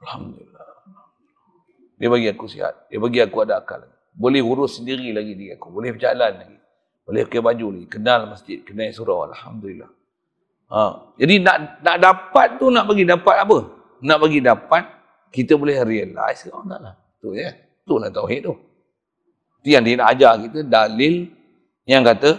Alhamdulillah. Dia bagi aku sihat. Dia bagi aku ada akal. Boleh urus sendiri lagi diri aku. Boleh berjalan lagi. Boleh pakai baju lagi. Kenal masjid. Kenal surau. Alhamdulillah. Jadi nak dapat tu, nak bagi dapat apa? Nak bagi dapat, kita boleh realize ke Allah lah. Tu ya. Tu lah tauhid tu. Tu yang dia nak ajar kita, dalil yang kata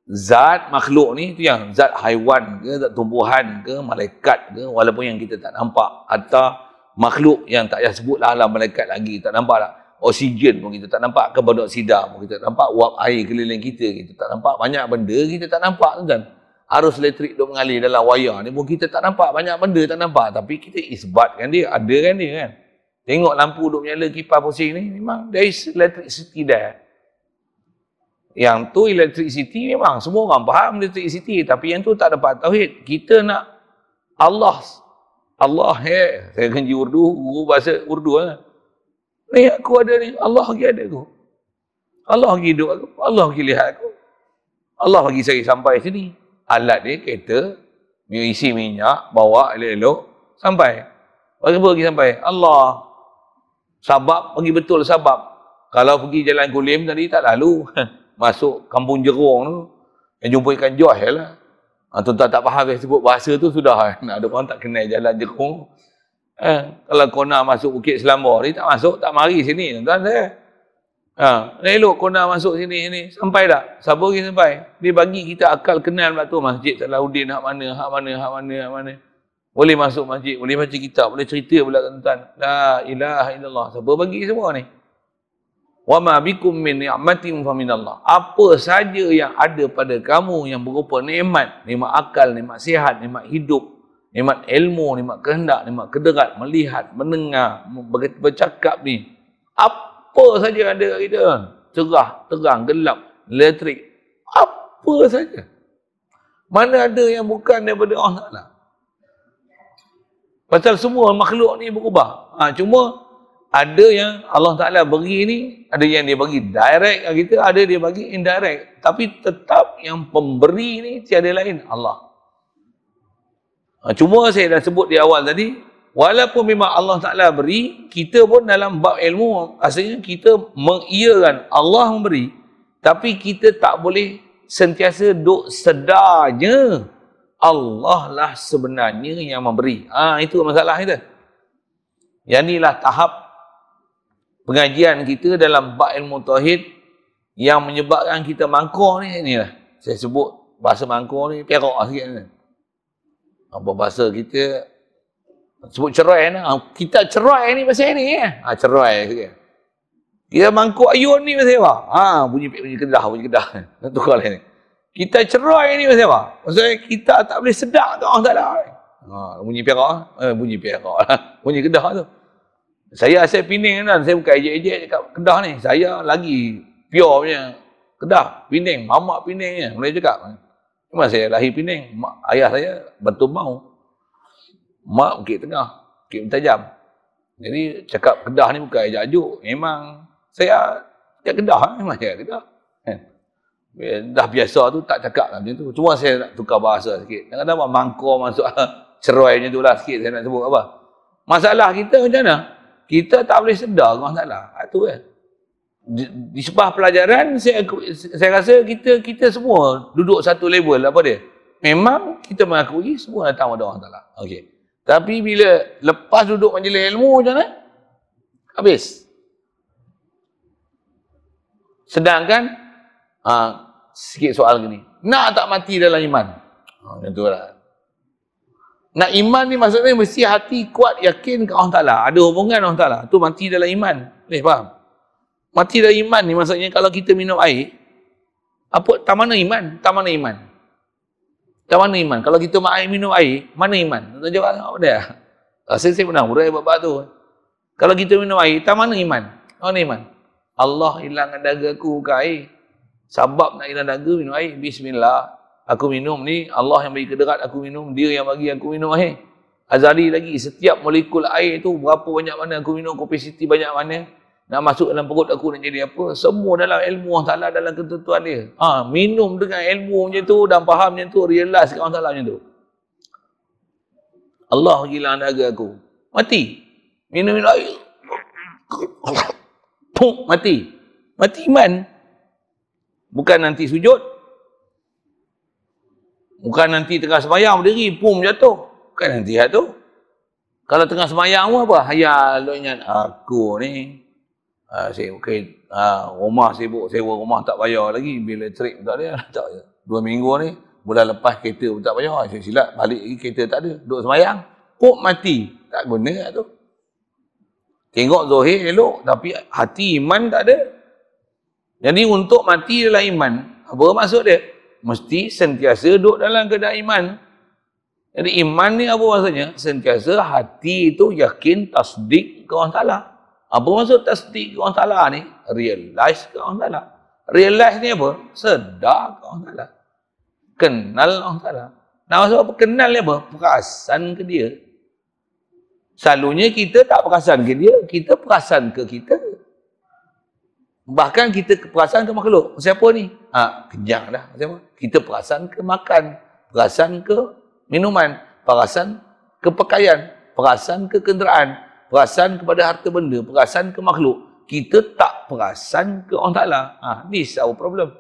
zat makhluk ni, tu yang zat haiwan ke, zat tumbuhan ke, malaikat ke, walaupun yang kita tak nampak, atau makhluk yang tak payah sebut lah malaikat lagi, tak nampak tak? Oksigen pun kita tak nampak, karbon dioksida pun kita tak nampak, uap air keliling kita tak nampak, banyak benda kita tak nampak tuan. Arus elektrik duk mengalir dalam wayar ni pun kita tak nampak, banyak benda tak nampak, tapi kita isbatkan dia, ada kan dia kan. Tengok lampu duk menyala kipas pusing ni, memang there is electricity there. Yang tu electricity memang semua orang faham electricity, tapi yang tu tak dapat tauhid. Kita nak Allah, saya kanji Urdu, guru bahasa Urdu lah. Ni aku ada ni, Allah bagi ada aku. Allah bagi hidup aku, Allah bagi lihat aku. Allah bagi saya sampai sini. Alat dia, kereta, isi minyak, bawa elok-elok, sampai. Bagi apa pergi sampai? Allah. Sabab, pergi betul sabab. Kalau pergi jalan Kulim tadi, tak lalu. Masuk kampung Jerung tu, yang jumpa ikan Josh lah. Tuan-tuan tak faham saya sebut bahasa tu, sudah. Ada orang tak kenal jalan Jerung. Kalau kau nak masuk Bukit Selambor ni, tak masuk, tak mari sini. Tuan-tuan saya. Elok kau nak masuk sini. Sampai tak? Siapa lagi sampai? Dia bagi kita akal kenal pula tu. Masjid Salahuddin hak mana. Boleh masuk masjid, boleh baca kitab, boleh cerita pula tuan-tuan. La ilaha illallah. Siapa bagi semua ni? Wa ma bikum min ni'matin fa minallah. Apa saja yang ada pada kamu yang berupa nikmat, nikmat akal, nikmat sihat, nikmat hidup, nikmat ilmu, nikmat kehendak, nikmat kederat, melihat, mendengar, bercakap ni. Apa saja yang ada kat kita, cerah, terang, gelap, elektrik, apa saja. Mana ada yang bukan daripada Allah Ta'ala? Pasal semua makhluk ni berubah. Cuma ada yang Allah Ta'ala beri ni, ada yang dia bagi direct kat kita, ada dia bagi indirect. Tapi tetap yang pemberi ni tiada lain, Allah. Cuma saya dah sebut di awal tadi, walaupun memang Allah Ta'ala beri, kita pun dalam bab ilmu, asalnya kita mengiyakan Allah memberi, tapi kita tak boleh sentiasa duk sedarnya Allah lah sebenarnya yang memberi. Itu masalah kita. Yang inilah tahap pengajian kita dalam bab ilmu tauhid yang menyebabkan kita mangkor ni. Inilah saya sebut bahasa mangkor ni perak sikit ni. Apa bahasa kita sebut cerai ni. Kita cerai ni pasal ni. Cerai sikit. Kita mangkuk ayun ni pasal apa? Bunyi kedah. Tukar lain ni. Kita cerai ni pasal apa? Maksudnya kita tak boleh sedar tu Allah Ta'ala. Bunyi perak. Bunyi kedah tu. Saya asal Pening kan. Saya bukan ejek-ejek cakap kedah ni. Saya lagi pure punya kedah. Pening. Mamak Pening je. Boleh cakap. Cuma saya lahir Pening. Ayah saya Batu Mau. Mak Bukit Tengah. Bukit Mentajam. Jadi cakap kedah ni bukan ejak-ajuk. Memang saya cakap kedah. Memang saya kedah. Dah biasa tu tak cakap lah macam tu. Cuma saya nak tukar bahasa sikit. Kadang-kadang mangkor masuk cerai macam tu lah sikit saya nak sebut apa. Masalah kita macam mana? Kita tak boleh sedar masalah. Itu kan. Di sebuah pelajaran saya rasa kita semua duduk satu level. Apa dia? Memang kita mengakui semua datang pada Allah Ta'ala. Okey. Tapi bila lepas duduk majlis ilmu macam mana? Habis. Sedangkan sikit soal gini. Nak tak mati dalam iman? Macam tu lah. Nak iman ni maksudnya mesti hati kuat yakin ke Allah Ta'ala. Ada hubungan Allah Ta'ala. Tu mati dalam iman. Boleh faham? Mati dalam iman ni maksudnya kalau kita minum air, tak mana iman? Tak mana iman? Tak mana iman? Kalau kita minum air, mana iman? Tuan jawab apa dia? Saya pernah urai bab tu. Kalau kita minum air, tak mana iman? Mana iman? Allah hilangkan dagaku ke air. Sebab nak hilang dahaga minum air. Bismillah. Aku minum ni. Allah yang bagi kederat aku minum. Dia yang bagi aku minum air. Azali lagi. Setiap molekul air tu berapa banyak mana aku minum. Kapasiti banyak mana. Nak masuk dalam perut aku nak jadi apa. Semua dalam ilmu Allah Ta'ala. Dalam ketentuan dia. Minum dengan ilmu macam tu. Dan faham macam tu. Realize kat Allah Ta'ala macam tu. Allah hilang dahaga aku. Mati. Minum air. Mati. Mati iman. Bukan nanti sujud. Bukan nanti tengah sembahyang berdiri, pum jatuh. Bukan nanti tu. Kalau tengah sembahyang pun apa? Hayal, lo ingat aku ni. Saya rumah sibuk, sewa rumah tak bayar lagi. Bil elektrik tak ada. 2 minggu ni, bulan lepas kereta pun tak bayar. Saya silap, balik lagi kereta tak ada. Duduk sembahyang, pum mati. Tak guna tu. Tengok Zohir elok, tapi hati iman tak ada. Jadi untuk mati dalam iman, apa maksud dia? Mesti sentiasa duduk dalam keadaan iman. Jadi iman ni apa maksudnya? Sentiasa hati itu yakin tasdik ke Allah Ta'ala. Apa maksud tasdik ke Allah Ta'ala ni? Realize ke Allah Ta'ala. Realize ni apa? Sedar ke Allah Ta'ala. Kenal Allah Ta'ala. Nah maksud apa? Kenal ni apa? Perasan ke dia. Selalunya kita tak perasan ke dia, kita perasan ke kita. Bahkan kita perasan ke makhluk. Siapa ni? Kenyang dah. Siapa? Kita perasan ke makan. Perasan ke minuman. Perasan ke pakaian. Perasan ke kenderaan. Perasan kepada harta benda. Perasan ke makhluk. Kita tak perasan ke Allah Ta'ala. This our problem.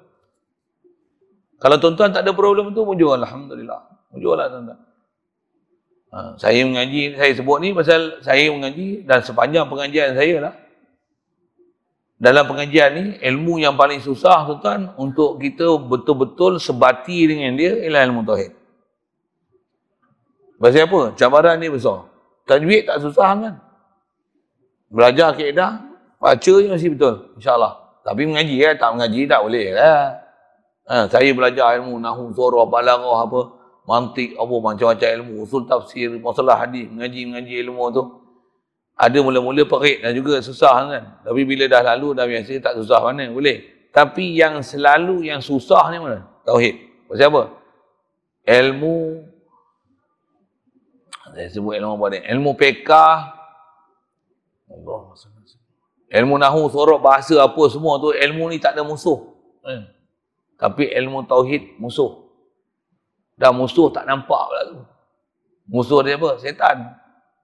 Kalau tuan-tuan tak ada problem tu, mujur. Alhamdulillah. Mujur lah tuan-tuan. Saya mengaji, saya sebut ni pasal saya mengaji dan sepanjang pengajian saya lah. Dalam pengajian ni, ilmu yang paling susah tuan untuk kita betul-betul sebati dengan dia ialah ilmu tauhid. Pasal apa? Cabaran dia besar. Tajwid tak susah kan? Belajar kaedah, baca je mesti betul, insyaAllah. Tapi mengaji tak mengaji tak boleh lah. Saya belajar ilmu nahu, surah, balaghah, apa, mantik, apa macam-macam ilmu, usul tafsir, masalah hadis, mengaji ilmu tu. Ada mula-mula perit dan juga susah kan. Tapi bila dah lalu, dah biasa, tak susah mana, boleh. Tapi yang selalu yang susah ni mana? Tauhid. Pasal apa? Ilmu, saya sebut ilmu apa ni? Ilmu fiqh, ilmu nahu, sorok, bahasa apa semua tu, ilmu ni tak ada musuh. Tapi ilmu tauhid musuh. Dan musuh tak nampak pula tu. Musuh dia apa? Setan.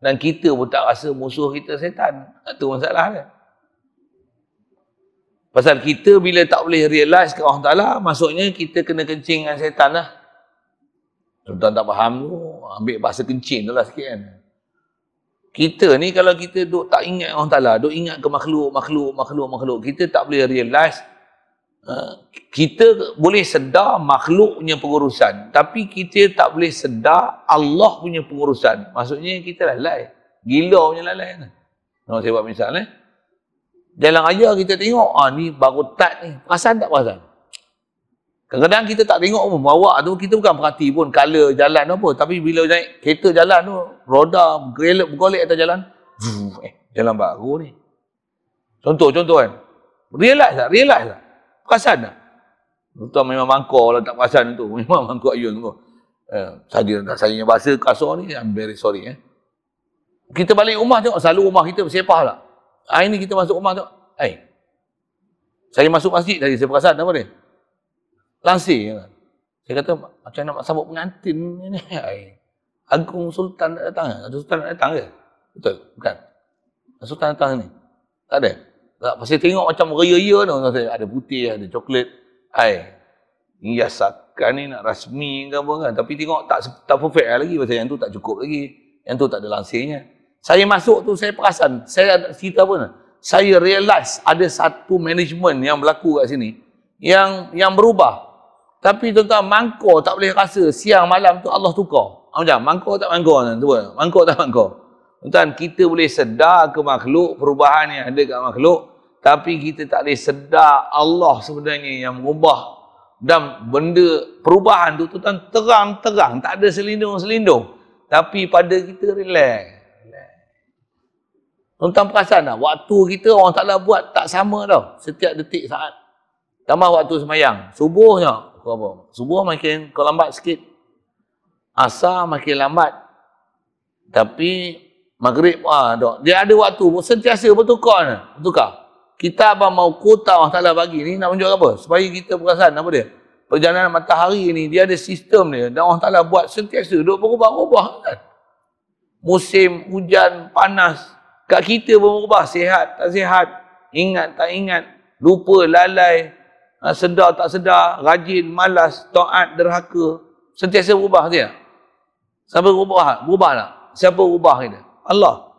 Dan kita pun tak rasa musuh kita setan. Itu masalah dia. Pasal kita bila tak boleh realise ke Allah Ta'ala, maksudnya kita kena kencing dengan setan lah. Tuan tak faham tu, ambil bahasa kencing tu lah sikit kan. Kita ni kalau kita duk tak ingat Allah Ta'ala, duk ingat ke makhluk, kita tak boleh realise. Kita boleh sedar makhluk punya pengurusan, tapi kita tak boleh sedar Allah punya pengurusan. Maksudnya kita lalai, gila punya lalai kan. Saya buat misal jalan raya kita tengok, ni baru tat ni, perasan tak perasan? Kadang-kadang kita tak tengok pun, bawa tu kita bukan perhati pun color jalan apa, tapi bila naik kereta jalan tu, roda bergolek atas jalan, jalan baru ni. Contoh kan, realise tak? Perasan tak? Tuan memang mangkor lah tak perasan tu. Memang mangkor ayun tu. Saya yang bahasa kasar ni, I'm very sorry. Kita balik rumah tengok, selalu rumah kita bersepah tak? Hari ni kita masuk rumah tengok, saya masuk masjid tadi, saya perasan apa dia? Langsir. Saya kata, macam nak sambut pengantin ni. Agung Sultan tak datang. Sultan tak datang ke? Betul? Bukan? Sultan datang ni? Tak ada? Tak, pasal tengok macam ria-ria tu, ada putih, ada coklat. Ni hiasakan ni nak rasmi ke apa kan. Tapi tengok tak perfect lagi, pasal yang tu tak cukup lagi. Yang tu tak ada langsirnya. Saya masuk tu, saya perasan. Saya ada cerita apa ni? Saya realise ada satu management yang berlaku kat sini. Yang berubah. Tapi tuan-tuan, mangkor tak boleh rasa. Siang malam tu Allah tukar. Macam mangkor tak mangkor. Mangkor tak mangkor. Tuan-tuan, kita boleh sedar ke makhluk, perubahan yang ada kat makhluk. Tapi kita tak boleh sedar Allah sebenarnya yang mengubah. Dan benda perubahan tu tuan terang-terang. Tak ada selindung-selindung. Tapi pada kita relax. Tuan-tuan perasan tak? Waktu kita orang Ta'ala buat tak sama tau. Setiap detik saat. Tambah waktu semayang. Subuhnya. Subuh makin lambat sikit. Asar makin lambat. Tapi maghrib dia ada waktu sentiasa bertukar. Kita abang mau kota Allah Ta'ala bagi ni nak menunjuk apa? Supaya kita perasan apa dia? Perjalanan matahari ni dia ada sistem dia. Dan Allah Ta'ala buat sentiasa duk berubah-ubah kan? Musim hujan, panas. Kat kita pun berubah. Sihat, tak sihat. Ingat, tak ingat. Lupa, lalai. Sedar, tak sedar. Rajin, malas, taat, derhaka. Sentiasa berubah dia. Siapa berubah? Berubah tak? Siapa berubah kita? Allah.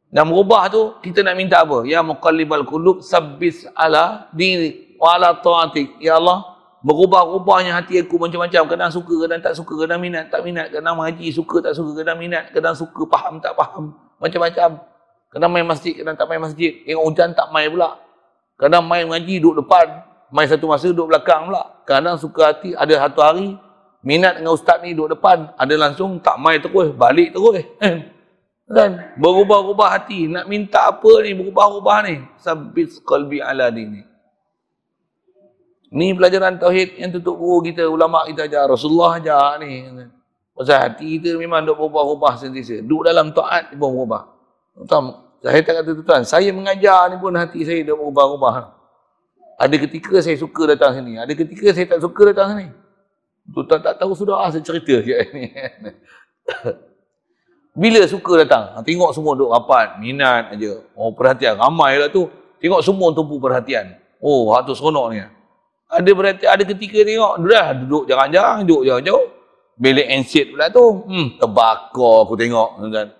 Dan berubah tu, kita nak minta apa? Ya muqallibal qulub, sabbis ala dini wa ala ta'atik. Ya Allah, berubah-ubahnya hati aku macam-macam. Kadang suka, kadang tak suka, kadang minat, tak minat. Kadang mengaji, suka, tak suka, kadang minat. Kadang suka, faham, tak faham. Macam-macam. Kadang main masjid, kadang tak main masjid. Tengok hujan, tak main pula. Kadang main mengaji, duduk depan. Main satu masa, duduk belakang pula. Kadang suka hati, ada satu hari, minat dengan ustaz ni duduk depan. Ada langsung, tak main terus, balik terus. Dan berubah-ubah hati. Nak minta apa ni, berubah-ubah ni. Sabbit qalbi ala dini. Ni pelajaran tauhid yang tutup guru kita, ulama kita ajar, Rasulullah ajar ni. Pasal hati kita memang duk berubah-ubah sentiasa. Duduk dalam taat pun berubah. Saya tak kata tuan, saya mengajar ni pun hati saya duk berubah-ubah. Ada ketika saya suka datang sini, ada ketika saya tak suka datang sini. Tuan tak tahu sudah, saya cerita je ni. Bila suka datang, tengok semua duk rapat, minat aja. Oh, perhatian, ramai lah tu. Tengok semua tumpu perhatian. Oh, hak tu seronok ni. Ada ketika tengok, dah duduk jarang-jarang, duduk jauh-jauh. Bilik handset pula tu, terbakar aku tengok. Kan.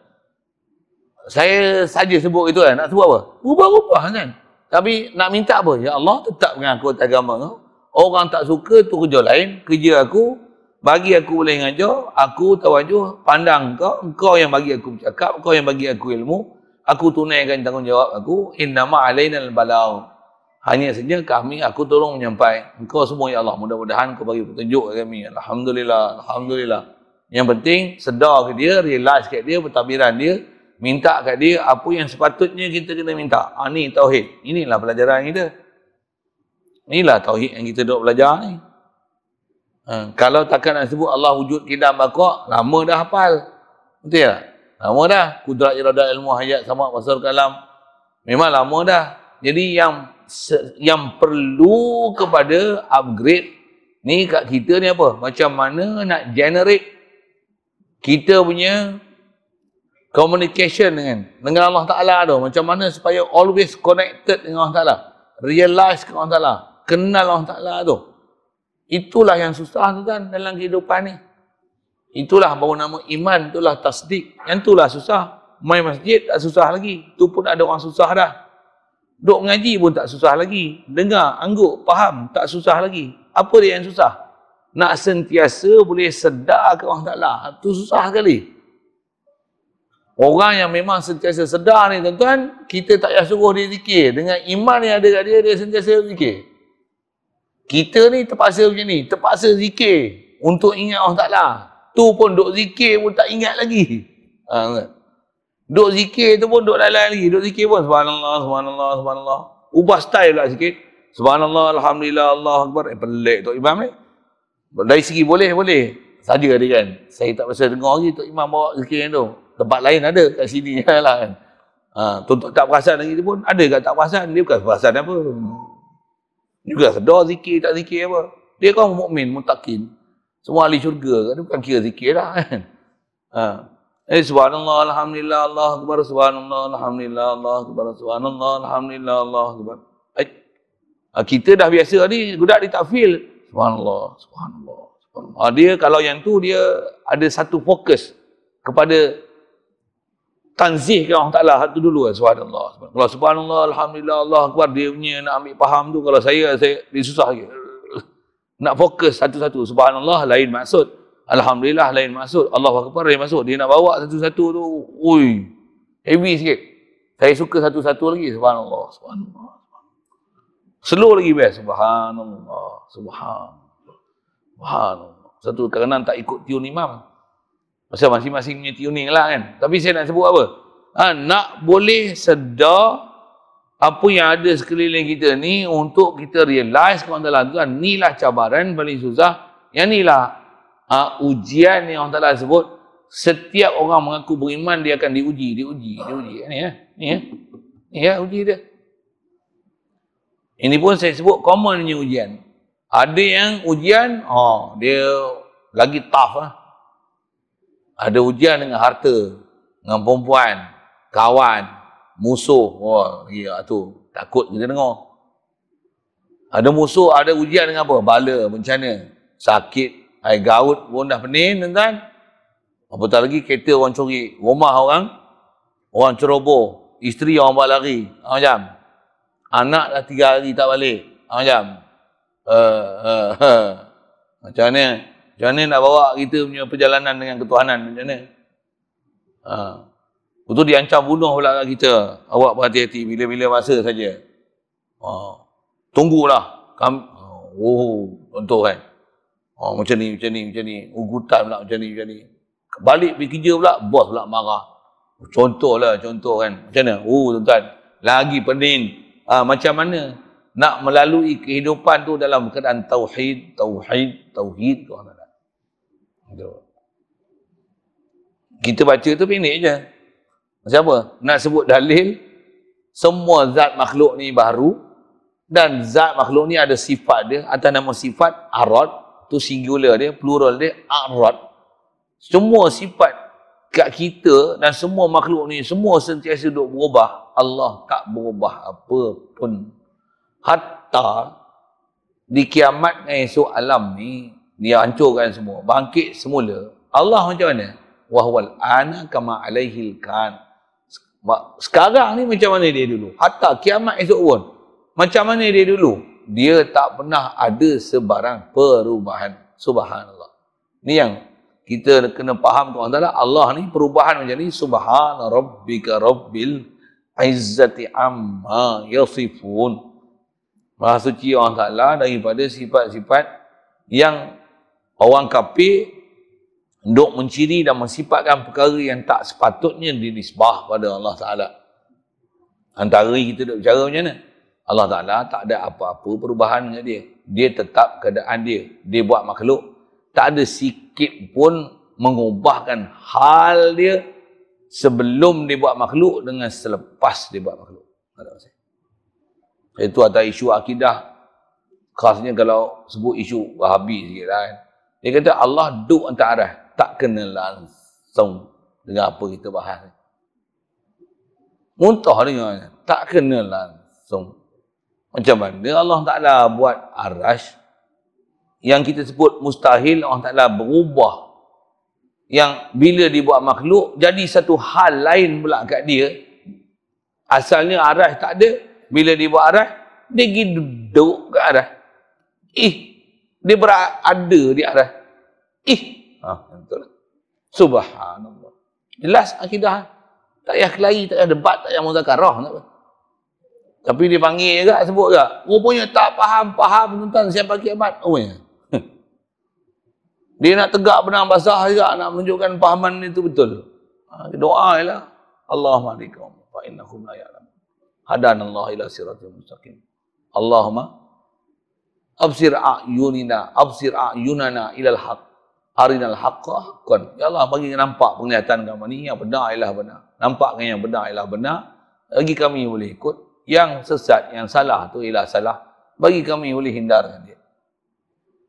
Saya saja sebut itu kan, nak sebut apa? Ubah-ubah kan. Tapi nak minta apa? Ya Allah, tetapkan aku atas agama kau. Orang tak suka tu kerja lain. Kerja aku, bagi aku boleh ngajar, aku tawajuh, pandang kau yang bagi aku bercakap, kau yang bagi aku ilmu, aku tunaikan tanggungjawab aku, innama alainal balagh. Hanya saja aku tolong menyampai. Engkau semua ya Allah, mudah-mudahan kau bagi petunjuk kepada kami. Alhamdulillah, alhamdulillah. Yang penting sedar ke dia, realize kat dia, pentadbiran dia, minta kat dia apa yang sepatutnya kita kena minta. Ni tauhid. Inilah pelajaran kita. Inilah tauhid yang kita duk belajar ni. Kalau takkan nak sebut Allah wujud kidam baqa', lama dah hafal. Betul tak? Lama dah. Kudrat iradah ilmu hayat sama pasal kalam. Memang lama dah. Jadi yang perlu kepada upgrade ni kat kita ni apa? Macam mana nak generate kita punya communication dengan Allah Ta'ala tu. Macam mana supaya always connected dengan Allah Ta'ala. Realize dengan Allah Ta'ala. Kenal Allah Ta'ala tu. Itulah yang susah tu kan dalam kehidupan ni. Itulah baru nama iman, itulah tasdik. Yang itulah susah. Main masjid tak susah lagi. Tu pun ada orang susah dah. Duk mengaji pun tak susah lagi. Dengar, angguk, faham, tak susah lagi. Apa dia yang susah? Nak sentiasa boleh sedar ke Allah Ta'ala. Itu susah sekali. Orang yang memang sentiasa sedar ni tuan-tuan, kita tak payah suruh dia zikir. Dengan iman yang ada kat dia, dia sentiasa zikir. Kita ni terpaksa macam ni, terpaksa zikir untuk ingat Allah Ta'ala. Tu pun duk zikir pun tak ingat lagi. Duk zikir tu pun duk lalai lagi. Duk zikir pun subhanallah, subhanallah, subhanallah. Ubah style pula sikit. Subhanallah, alhamdulillah, Allah Akbar. Pelik Tok Imam ni. Dari segi boleh. Saja dia kan. Saya tak pasal dengar lagi Tok Imam bawa zikir tu. Tempat lain ada kat sini lah kan. Tuntut tak perasan lagi tu pun ada kat tak perasan. Dia bukan perasan apa. Juga sedar zikir tak zikir apa. Dia kan mukmin, mutakin. Semua ahli syurga kan. Dia bukan kira zikir lah kan. Subhanallah, alhamdulillah, Allah Akbar, subhanallah, alhamdulillah, Allah Akbar, subhanallah, alhamdulillah, Allah Akbar. Kita dah biasa ni, budak dia tak feel. Subhanallah, subhanallah, subhanallah. Dia kalau yang tu, dia ada satu fokus kepada tanzihkan Allah Ta'ala. Satu dulu kan, subhanallah. Kalau subhanallah, alhamdulillah, Allah Akbar, dia punya nak ambil faham tu, kalau saya dia susah lagi. Nak fokus satu-satu. Subhanallah, lain maksud. Alhamdulillah, lain maksud. Allahu Akbar, lain maksud. Dia nak bawa satu-satu tu, ui, heavy sikit. Saya suka satu-satu lagi. Subhanallah, subhanallah. Slow lagi best. Subhanallah, subhanallah, subhanallah. Satu kadang tak ikut tune imam. Pasal masing-masing punya tuning lah kan. Tapi saya nak sebut apa? Nak boleh sedar apa yang ada sekeliling kita ni untuk kita realize kepada Allah Tuhan. Inilah cabaran paling susah. Yang inilah ujian yang Allah Ta'ala sebut. Setiap orang mengaku beriman dia akan diuji. Ni ya uji dia. Ini pun saya sebut commonnya ujian. Ada yang ujian dia lagi tough lah. Ada ujian dengan harta, dengan perempuan, kawan, musuh. Wah, ya tu. Takut kita dengar. Ada musuh, ada ujian dengan apa? Bala, bencana, sakit, air gaut pun dah pening, tuan-tuan. Apatah lagi kereta orang curi, rumah orang ceroboh, isteri orang bawa lari. Macam. Anak dah 3 hari tak balik. Macam. Macam mana? Macam mana nak bawa kita punya perjalanan dengan ketuhanan? Macam mana? Itu diancam bunuh pula kat kita. Awak berhati-hati bila-bila masa saja. Tunggulah. Contoh kan. Macam ni. Ugutan pula macam ni. Balik pergi kerja pula, bos pula marah. Contoh kan. Macam mana? Tuan-tuan. Lagi pening. Macam mana nak melalui kehidupan tu dalam keadaan tauhid. Kita baca tu pendek je. Macam apa? Nak sebut dalil, semua zat makhluk ni baru, dan zat makhluk ni ada sifat dia, atas nama sifat arad, tu singular dia, plural dia, arad. Semua sifat kat kita dan semua makhluk ni, semua sentiasa duk berubah. Allah tak berubah apa pun. Hatta di kiamat esok alam ni, dia hancurkan semua, bangkit semula. Allah macam mana? Wahwal ana kama alaihil kan. Sekarang ni macam mana dia dulu? Hatta kiamat esok pun. Macam mana dia dulu? Dia tak pernah ada sebarang perubahan. Subhanallah. Ni yang kita kena faham tuan Allah. Allah ni perubahan macam ni. Subhana rabbika rabbil izzati amma yasifun. Maha suci Allah Ta'ala daripada sifat-sifat yang orang kafir duk menciri dan mensifatkan perkara yang tak sepatutnya dinisbah pada Allah Ta'ala. Antara kita duk bicara macam mana? Allah Ta'ala tak ada apa-apa perubahan dengan dia. Dia tetap keadaan dia. Dia buat makhluk. Tak ada sikit pun mengubahkan hal dia sebelum dia buat makhluk dengan selepas dia buat makhluk. Itu atas isu akidah. Khasnya kalau sebut isu Wahabi sikit lah. Dia kata Allah duduk antara arah. Tak kena langsung dengan apa kita bahas. Muntah dengannya. Tak kena langsung. Macam mana Allah Ta'ala buat arash yang kita sebut mustahil Allah Ta'ala berubah. Yang bila dia buat makhluk, jadi satu hal lain pula kat dia. Asalnya arash tak ada. Bila dia buat arash, dia pergi duduk kat arash. Dia berada di arash. Betul. Subhanallah. Jelas akidah. Tak payah kelahi, tak payah debat, tak payah muzakarah. Tapi dia panggil juga, sebut juga. Rupanya tak faham tentang siapa kiamat. Dia nak tegak benang basah juga, nak menunjukkan pahaman itu betul. Doa ialah Allahumma hadikum fa innahum la ya'lamun. Hadanallahu ila siratal mustaqim. Allahumma absir a'yunana ilal haq. Arinal haqqa haqqan. Ya Allah, bagi nampak penglihatan kami ni, yang benar ialah benar. Nampakkan yang benar ialah benar. Bagi kami boleh ikut. Yang sesat, yang salah tu ialah salah. Bagi kami boleh hindarkan dia.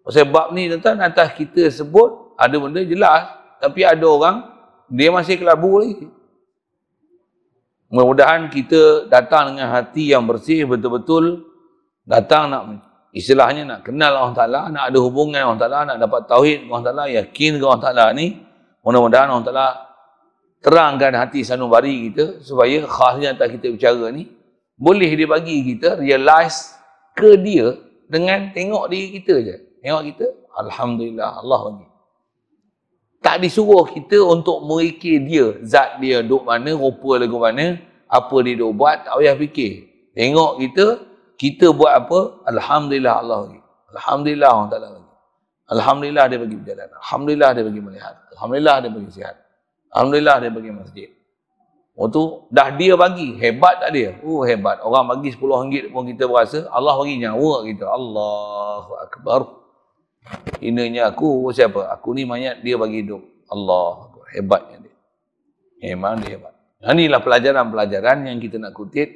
Sebab ni tuan-tuan, atas kita sebut, ada benda jelas. Tapi ada orang, dia masih kelabu lagi. Mudah-mudahan kita datang dengan hati yang bersih, betul-betul datang nak, istilahnya nak kenal Allah Ta'ala, nak ada hubungan Allah Ta'ala, nak dapat tauhid Allah Ta'ala, yakin ke Allah Ta'ala ni. Mudah-mudahan Allah Ta'ala terangkan hati sanubari kita, supaya khasnya atas kita bicara ni, boleh dia bagi kita realize ke dia dengan tengok diri kita je. Tengok kita, Alhamdulillah, Allah bagi. Tak disuruh kita untuk merikir dia, zat dia duduk mana, rupa lagu mana, apa dia duduk buat, tak payah fikir. Tengok kita buat apa, Alhamdulillah Allah bagi. Alhamdulillah Allah Ta'ala bagi. Alhamdulillah dia bagi berjalan. Alhamdulillah dia bagi melihat. Alhamdulillah dia bagi sihat. Alhamdulillah dia bagi masjid. Tu dah dia bagi, hebat tak dia? Hebat. Orang bagi RM10 pun kita berasa, Allah bagi nyawa kita. Allahu Akbar. Inanya aku, siapa? Aku ni mayat, dia bagi hidup. Allah, hebatnya dia. Memang dia hebat. Inilah pelajaran-pelajaran yang kita nak kutip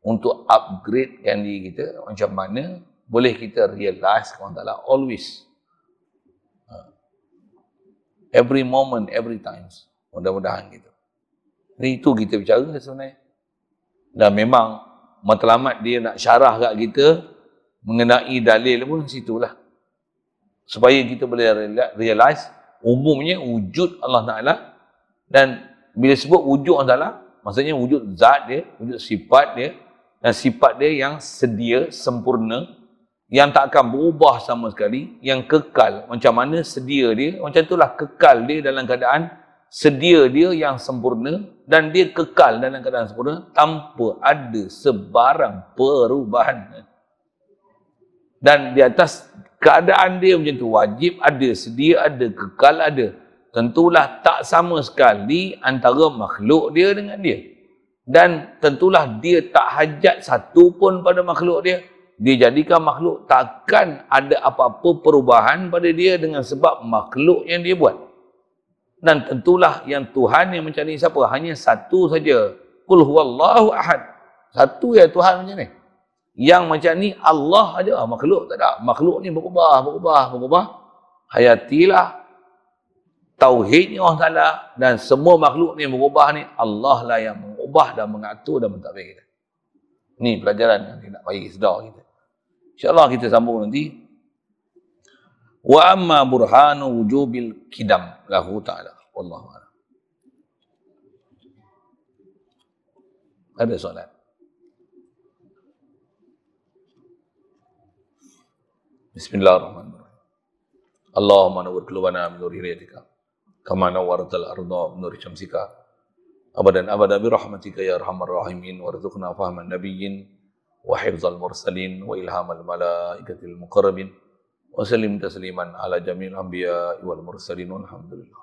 untuk upgradekan diri kita. Macam mana boleh kita realize Allah Ta'ala always. Every moment, every time. Mudah-mudahan gitu. Itu kita bicara sebenarnya. Dan memang matlamat dia nak syarah kat kita mengenai dalil pun situlah. Supaya kita boleh realize umumnya wujud Allah Ta'ala. Dan bila sebut wujud Allah Ta'ala, maksudnya wujud zat dia, wujud sifat dia, dan sifat dia yang sedia, sempurna, yang tak akan berubah sama sekali, yang kekal. Macam mana sedia dia, macam itulah kekal dia dalam keadaan sedia dia yang sempurna, dan dia kekal dalam keadaan sempurna tanpa ada sebarang perubahan. Dan di atas keadaan dia macam tu, wajib ada, sedia ada, kekal ada. Tentulah tak sama sekali antara makhluk dia dengan dia. Dan tentulah dia tak hajat satu pun pada makhluk dia. Dia jadikan makhluk takkan ada apa-apa perubahan pada dia dengan sebab makhluk yang dia buat. Dan tentulah yang Tuhan yang macam ni siapa? Hanya satu saja. Qul huwallahu ahad. Satu ya Tuhan macam ni. Yang macam ni Allah aja, makhluk tak ada. Makhluk ni berubah. Hayatilah tauhidnya Allah Ta'ala, dan semua makhluk ni yang berubah ni Allah lah yang mengubah dan mengatur dan mentadbir kita. Ni pelajaran yang kita nak bagi sedar kita. InsyaAllah kita sambung nanti. Wa amma burhanu wujubil kidam lahu ta'ala. Wallahu a'lam. Ada soalan? Bismillahirrahmanirrahim. Allahumma nawwir qulubana min nuri hidayatika kama nawwaratal arda min nuri syamsika abadan abada bi rahmatika ya arhamar rahimin warzuqna fahman nabiyyin wa hifzal mursalin wa ilhamal malaikatil muqarrabin wa sallim tasliman ala jamil anbiya wal mursalin walhamdulillah.